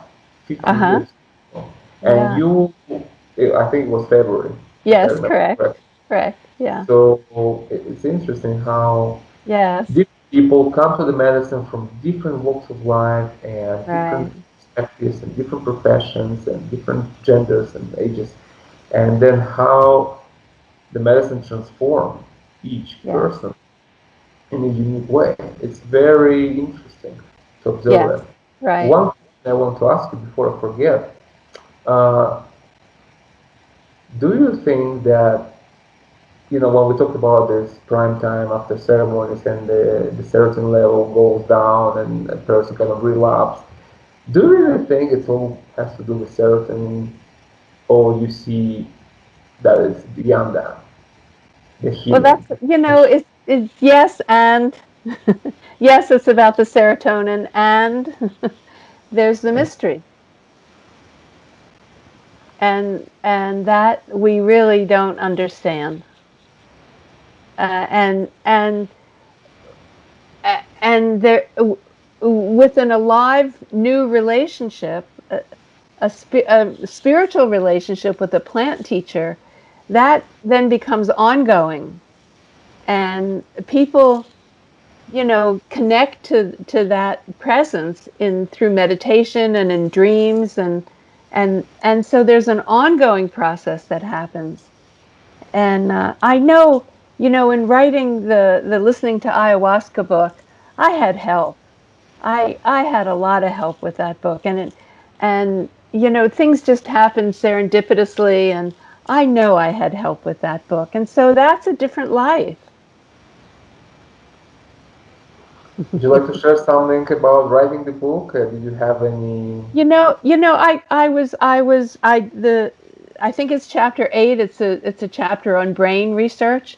S1: 15
S2: Uh-huh.
S1: years ago. And
S2: Yeah.
S1: you, I think it was February, if I
S2: Yes,
S1: remember
S2: correct.
S1: correctly.
S2: Correct. Yeah.
S1: So it's interesting how
S2: Yes.
S1: different people come to the medicine from different walks of life and different
S2: Right.
S1: perspectives and different professions and different genders and ages, and then how the medicine transforms each
S2: Yes.
S1: person in a unique way. It's very interesting to observe
S2: Yes.
S1: that.
S2: Right.
S1: One question I want to ask you before I forget: uh, do you think that when we talk about this prime time after ceremonies and the serotonin level goes down and a person kind of relapse, do you really think it all has to do with serotonin, or you see that it's beyond that, the
S2: Well,
S1: healing?
S2: it's yes and yes, it's about the serotonin and there's the mystery. And that we really don't understand. And and there with an alive new relationship, a spiritual relationship with a plant teacher, that then becomes ongoing, and people connect to that presence in through meditation and in dreams, and so there's an ongoing process that happens. And I know, in writing the listening to ayahuasca book, I had help. I had a lot of help with that book, and things just happened serendipitously, and I know I had help with that book, and so that's a different life.
S1: Would you like to share something about writing the book? Did you have any?
S2: I think it's chapter 8. It's a chapter on brain research,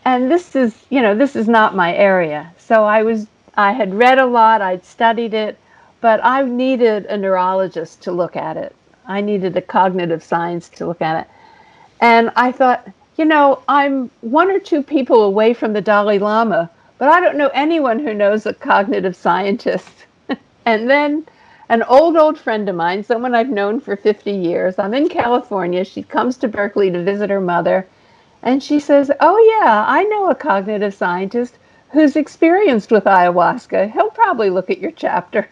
S2: and this is not my area. So I had read a lot, I'd studied it, but I needed a neurologist to look at it. I needed a cognitive science to look at it. And I thought, I'm one or two people away from the Dalai Lama, but I don't know anyone who knows a cognitive scientist. And then an old friend of mine, someone I've known for 50 years, I'm in California. She comes to Berkeley to visit her mother. And she says, "Oh, yeah, I know a cognitive scientist who's experienced with ayahuasca. He'll probably look at your chapter."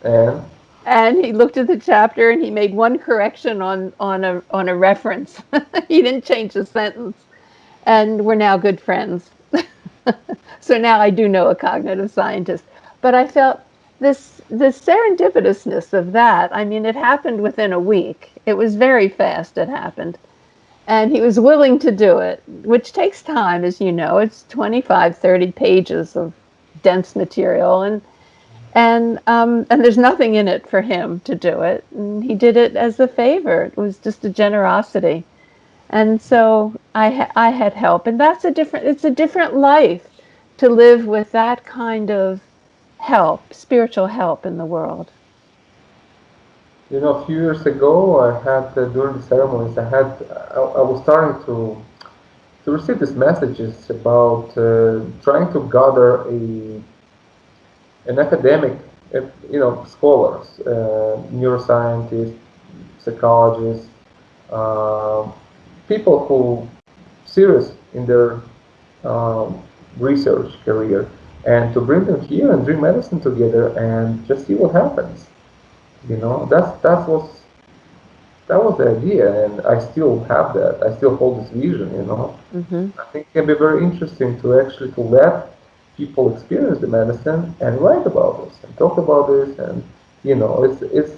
S1: And
S2: And he looked at the chapter and he made one correction on a reference. He didn't change the sentence. And we're now good friends. So now I do know a cognitive scientist. But I felt the serendipitousness of that. I mean, it happened within a week. It was very fast. It happened, and he was willing to do it, which takes time, as you know. It's 25, 30 pages of dense material, and there's nothing in it for him to do it. And he did it as a favor. It was just a generosity. And so I had help, and it's a different life to live with that kind of help, spiritual help in the world.
S1: A few years ago, I had during the ceremonies, I was starting to receive these messages about trying to gather an academic, scholars, neuroscientists, psychologists, uh, people who serious in their um, research career, and to bring them here and drink medicine together and just see what happens. That was the idea, and I still have that. I still hold this vision.
S2: Hmm.
S1: I think it can be very interesting to actually to let people experience the medicine and write about this and talk about this, and it's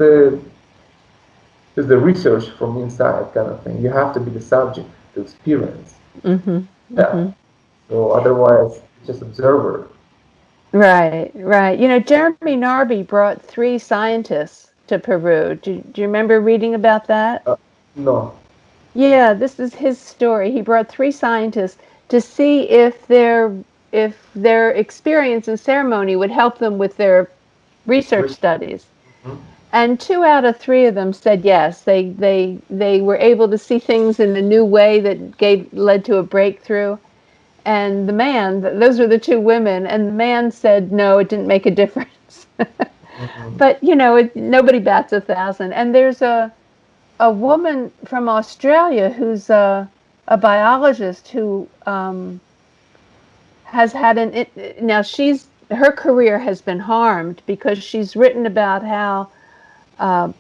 S1: the research from inside kind of thing. You have to be the subject to experience.
S2: Hmm.
S1: Yeah.
S2: Hmm.
S1: So otherwise, just observer.
S2: Right, right. Jeremy Narby brought three scientists to Peru. Do you remember reading about that?
S1: Uh, no.
S2: Yeah, this is his story. He brought three scientists to see if their experience in ceremony would help them with their research
S1: Re-
S2: studies.
S1: mhm.
S2: And two out of three of them said yes. They were able to see things in a new way that led to a breakthrough. And those were the two women, and the man said no, it didn't make a difference.
S1: Mhm.
S2: But nobody bats 1,000. And there's a woman from Australia who's a biologist who has had now she's her career has been harmed because she's written about how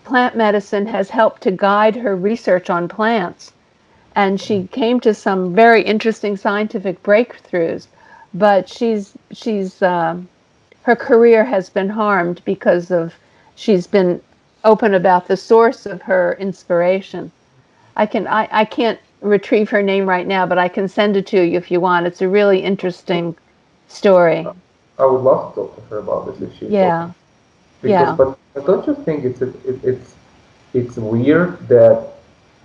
S2: plant medicine has helped to guide her research on plants, and she came to some very interesting scientific breakthroughs. But her career has been harmed because of she's been open about the source of her inspiration. I can't retrieve her name right now, but I can send it to you if you want. It's a really interesting story.
S1: I would love to talk to her about this if she's open.
S2: Yeah,
S1: Because,
S2: yeah,
S1: but don't you think it's weird that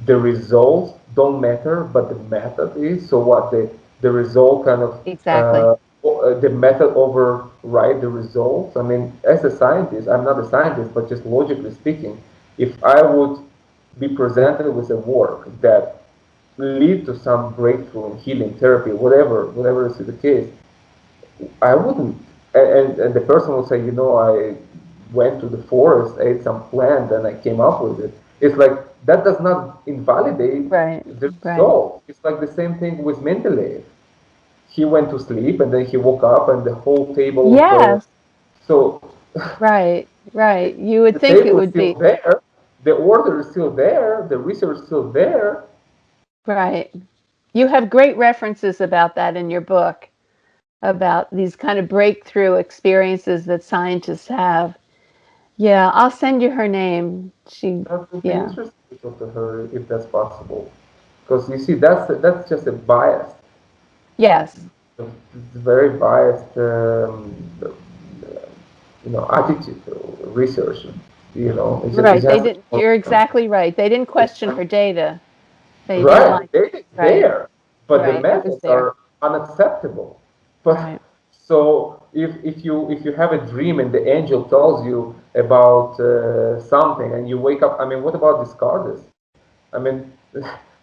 S1: the results don't matter, but the method is? So what the result kind of
S2: exactly.
S1: the method override the results? I mean, as a scientist, I'm not a scientist, but just logically speaking, if I would be presented with a work that lead to some breakthrough in healing therapy, whatever is the case, I wouldn't. And the person will say, I went to the forest, ate some plant, and I came up with it. It's like that does not invalidate
S2: Right,
S1: the
S2: right.
S1: result. It's like the same thing with Mendeleev. He went to sleep and then he woke up and the whole table fell.
S2: Yes,
S1: So
S2: right, right. You would
S1: the
S2: think it
S1: table is
S2: would
S1: still
S2: be
S1: there, the order is still there, the research is still there.
S2: right. You have great references about that in your book, about these kind of breakthrough experiences that scientists have. Yeah, I'll send you her name.
S1: That would be
S2: Yeah.
S1: interesting to talk to her if that's possible. Because you see, that's just a bias.
S2: Yes.
S1: It's very biased, attitude to research. It
S2: Right. They
S1: has to be
S2: didn't, you're exactly right. They didn't question her data. They didn't
S1: right.
S2: like it.
S1: It's
S2: Right.
S1: there, but the
S2: Right. It was
S1: methods
S2: there.
S1: are unacceptable. But
S2: Right.
S1: so if you have a dream and the angel tells you about something and you wake up, I mean, what about Descartes? I mean,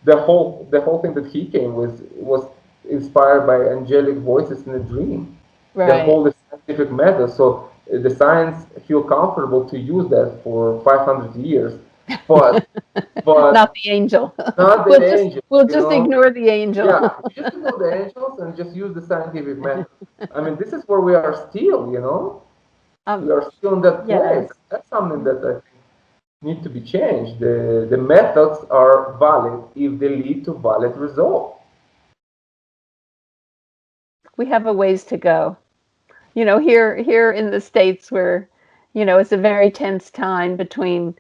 S1: the whole thing that he came with was inspired by angelic voices in a dream. The
S2: Right.
S1: whole scientific method. So the science feel comfortable to use that for 500 years, but but
S2: Not the angel.
S1: not
S2: we'll
S1: the
S2: just
S1: angel.
S2: we'll
S1: You
S2: just
S1: know,
S2: ignore the angel.
S1: yeah, you just ignore the angels and just use the scientific method. I mean, this is where we are still. We
S2: um,
S1: are still in that place.
S2: yes.
S1: That's something that I think need to be changed. The methods are valid if they lead to valid results.
S2: We have a ways to go. Here in the States where, it's a very tense time between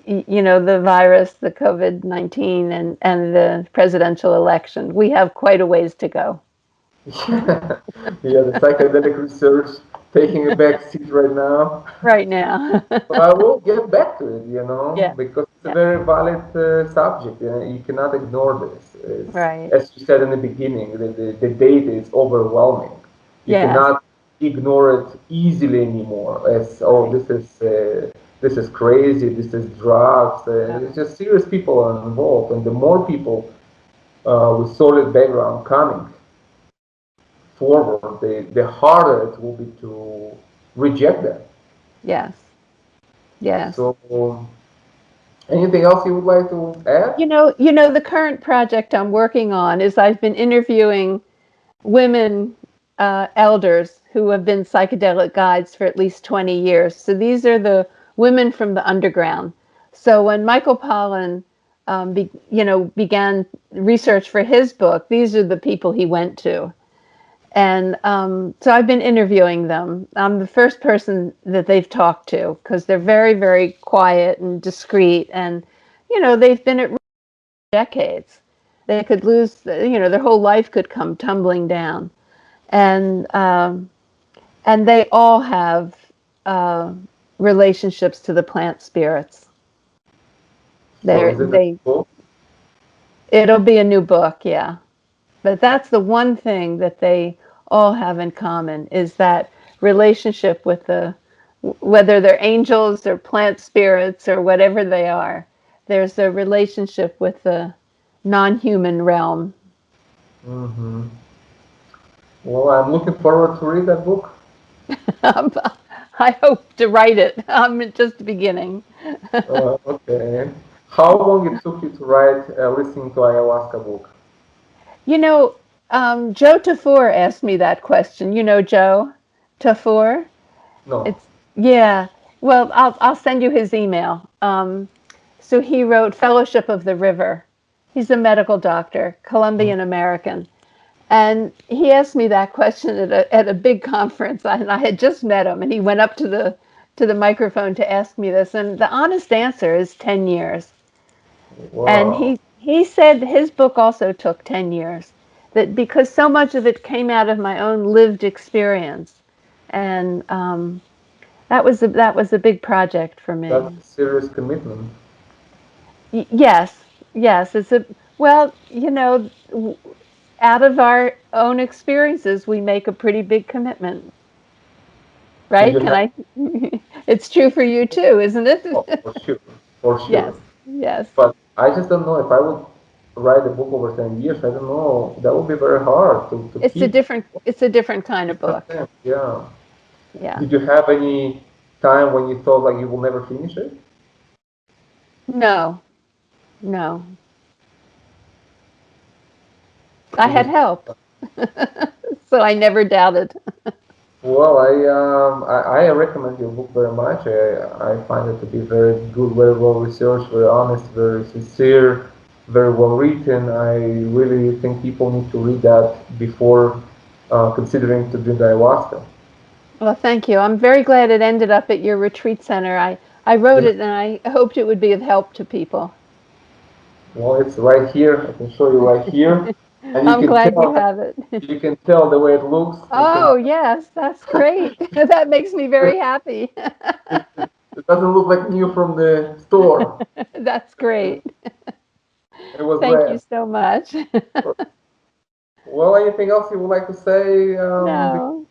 S2: the virus, the COVID-19, and the presidential election. We have quite a ways to go.
S1: Yeah, yeah, the psychedelic research taking a back seat right now.
S2: Right now.
S1: But I will get back to it,
S2: Yeah.
S1: because it's a
S2: Yeah.
S1: very valid subject. You cannot ignore this.
S2: Right.
S1: As you said in the beginning, the data is overwhelming. You
S2: Yes.
S1: cannot ignore it easily anymore. As oh,
S2: Right.
S1: this is crazy. This is drugs. It's
S2: No.
S1: just serious people are involved, and the more people with solid background coming forward, the harder it will be to reject them.
S2: Yes. Yes.
S1: So, anything else you would like to add?
S2: The current project I'm working on is I've been interviewing women elders who have been psychedelic guides for at least 20 years. So these are the women from the underground. So when Michael Pollan, began research for his book, these are the people he went to. And so I've been interviewing them. I'm the first person that they've talked to because they're very, very quiet and discreet. And, they've been at decades. They could lose, their whole life could come tumbling down. And they all have uh, relationships to the plant spirits.
S1: So,
S2: They're,
S1: is it a
S2: they,
S1: book?
S2: it'll be a new book, yeah. But that's the one thing that they all have in common is that relationship with whether they're angels or plant spirits or whatever they are, there's a relationship with the non-human realm.
S1: Hmm. Well, I'm looking forward to read that book.
S2: I hope to write it. I'm just beginning.
S1: Okay. How long it took you to write listening to ayahuasca book?
S2: You know, Joe Tafur asked me that question. You know Joe Tafur?
S1: No.
S2: It's yeah. Well, I'll send you his email. So he wrote Fellowship of the River. He's a medical doctor,
S1: Mm.
S2: Colombian American, and he asked me that question at a big conference. And I had just met him, and he went up to the microphone to ask me this, and the honest answer is 10 years. And
S1: Wow.
S2: he said his book also took 10 years, that because so much of it came out of my own lived experience, and that was a big project for
S1: That's
S2: me.
S1: a serious commitment.
S2: Yes, yes, it's a well, out of our own experiences, we make a pretty big commitment,
S1: Did
S2: right?
S1: you
S2: Can
S1: have?
S2: I? It's true for you too, isn't
S1: Oh,
S2: it?
S1: for sure. For
S2: Yes,
S1: sure.
S2: yes.
S1: But I just don't know if I would write a book over 10 years. I don't know. That would be very hard to keep.
S2: It's a different kind of
S1: Different
S2: book.
S1: things. Yeah.
S2: Yeah.
S1: Did you have any time when you thought like you will never finish it?
S2: No, no. I
S1: You
S2: had
S1: just
S2: help, so I never doubted.
S1: well, I recommend your book very much. I find it to be very good, very well researched, very honest, very sincere, very well written. I really think people need to read that before considering to drink ayahuasca.
S2: Well, thank you. I'm very glad it ended up at your retreat center. I wrote
S1: Yeah.
S2: it and I hoped it would be of help to people.
S1: Well, it's right here. I can show you right here, and
S2: I'm glad you have it.
S1: you can tell the way it looks. You can
S2: Oh, yes, that's great. That makes me very happy.
S1: it doesn't look like new from the store.
S2: That's great.
S1: It was
S2: Thank you
S1: brand.
S2: so much.
S1: Well, anything else you would like to say?
S2: No,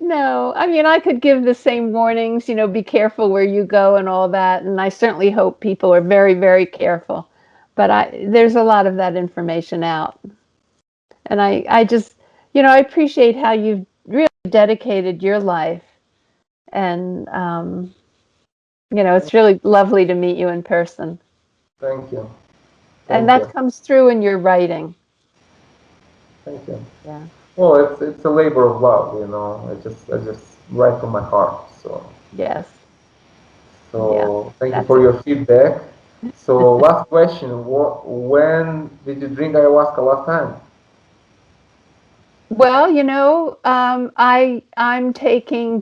S2: no. I mean, I could give the same warnings, be careful where you go and all that. And I certainly hope people are very, very careful. But there's a lot of that information out. And I just, I appreciate how you've really dedicated your life. And, it's really lovely to meet you in person.
S1: Thank you.
S2: And
S1: Thank
S2: that
S1: you.
S2: comes through in your writing.
S1: Thank you.
S2: Yeah.
S1: Well, it's a labor of love. I just write from my heart.
S2: Yes. Yeah.
S1: So thank you
S2: That's
S1: for
S2: it.
S1: your feedback. So last question: when did you drink ayahuasca last time?
S2: Well, I'm taking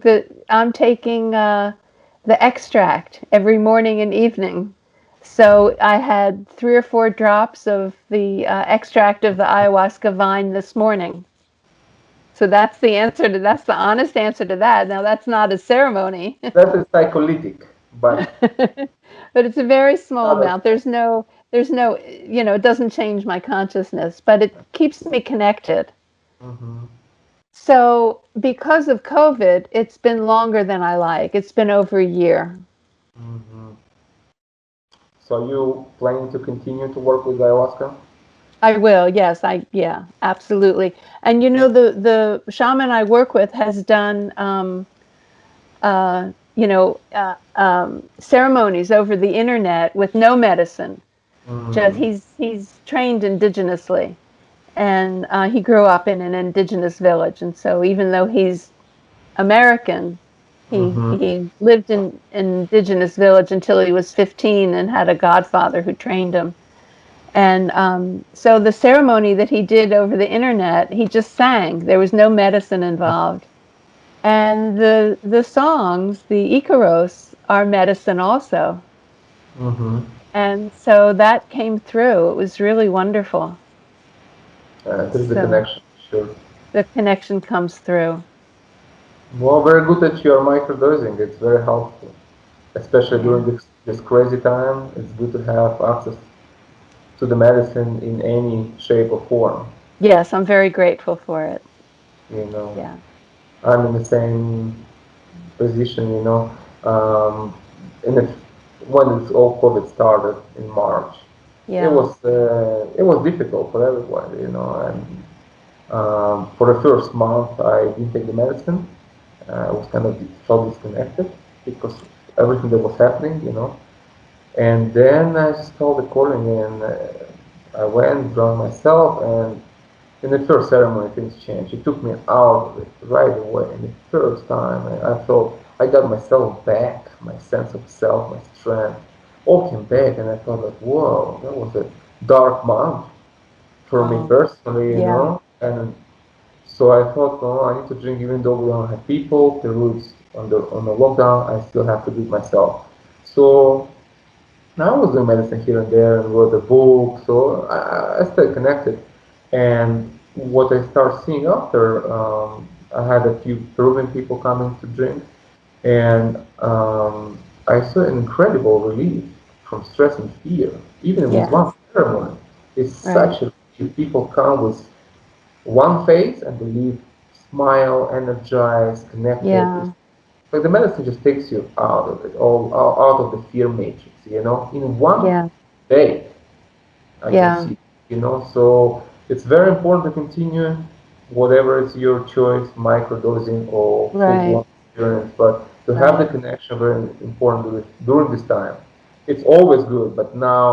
S2: the extract every morning and evening. So I had 3 or 4 drops of the extract of the ayahuasca vine this morning. So that's the honest answer to that. Now that's not a ceremony,
S1: That is psycholytic, but
S2: but it's a very small
S1: not
S2: amount. There's no, it doesn't change my consciousness, but it keeps me connected.
S1: hmm.
S2: So because of COVID, it's been longer than I like. It's been over a year.
S1: Hmm. So you planning to continue to work with ayahuasca?
S2: I will, yes, yeah, absolutely. And the shaman I work with has done, ceremonies over the internet with no medicine. Just
S1: Mm.
S2: he's trained indigenously, and he grew up in an indigenous village, and so even though he's American,
S1: Mm-hmm.
S2: he lived in an indigenous village until he was 15 and had a godfather who trained him. And so the ceremony that he did over the internet, he just sang. There was no medicine involved. And the songs, the Icaros, are medicine also.
S1: Mm-hmm.
S2: And so that came through. It was really wonderful.
S1: There's the
S2: So
S1: connection, sure.
S2: the connection comes through.
S1: Well, very good that you're microdosing. It's very helpful, especially
S2: Yeah.
S1: during this crazy time. It's good to have access to the medicine in any shape or form.
S2: Yes, I'm very grateful for it.
S1: You know,
S2: Yeah.
S1: I'm in the same position. Um, in the, when this all COVID started in March,
S2: Yeah.
S1: it was difficult for everybody. And for the first month, I didn't take the medicine. I was kind of felt disconnected because everything that was happening. And then I started calling, and I went, drowned myself, and in the first ceremony, things changed. It took me out of it right away. And the first time, I felt I got myself back, my sense of self, my strength, all came back, and I thought like, whoa, that was a dark month for me
S2: Oh,
S1: personally,
S2: yeah.
S1: and so I thought, no, I need to drink even though we don't have people. Peru is on the lockdown. I still have to do it myself. So now I was doing medicine here and there and wrote a book. So I stayed connected. And what I started seeing after, I had a few Peruvian people coming to drink, and I saw an incredible relief from stress and fear, even with one
S2: Yes.
S1: ceremony. It's
S2: Right.
S1: such a people come with one phase and they leave smile, energized, connected. It's
S2: Yeah.
S1: like the medicine just takes you out of it, all out of the fear matrix. In one
S2: Yeah.
S1: day, I can
S2: Yeah.
S1: see. So it's very important to continue whatever is your choice, microdosing or
S2: Right.
S1: full-blown experience, but to have the
S2: Right.
S1: connection very important during this time. It's always good, but now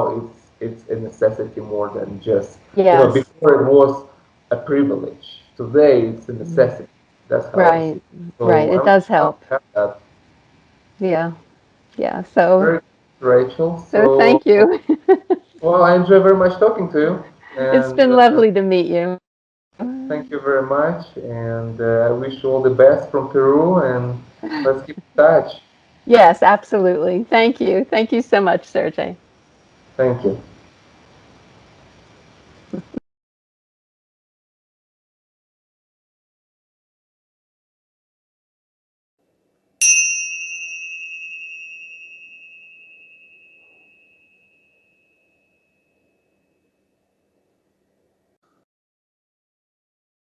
S1: it's a necessity more than just.
S2: Yes.
S1: Before it was a privilege. Today it's a necessity. That's how I see
S2: Right.
S1: it. So
S2: Right. It
S1: I'm
S2: does
S1: happy
S2: help.
S1: to have that.
S2: Yeah. Yeah. So
S1: Very good, Rachel.
S2: so
S1: So,
S2: thank you.
S1: well, I enjoy very much talking to you,
S2: It's
S1: and
S2: been lovely to meet you.
S1: thank you very much. And I wish you all the best from Peru, and let's keep in touch.
S2: Yes, absolutely. Thank you. Thank you so much, Sergey.
S1: Thank you.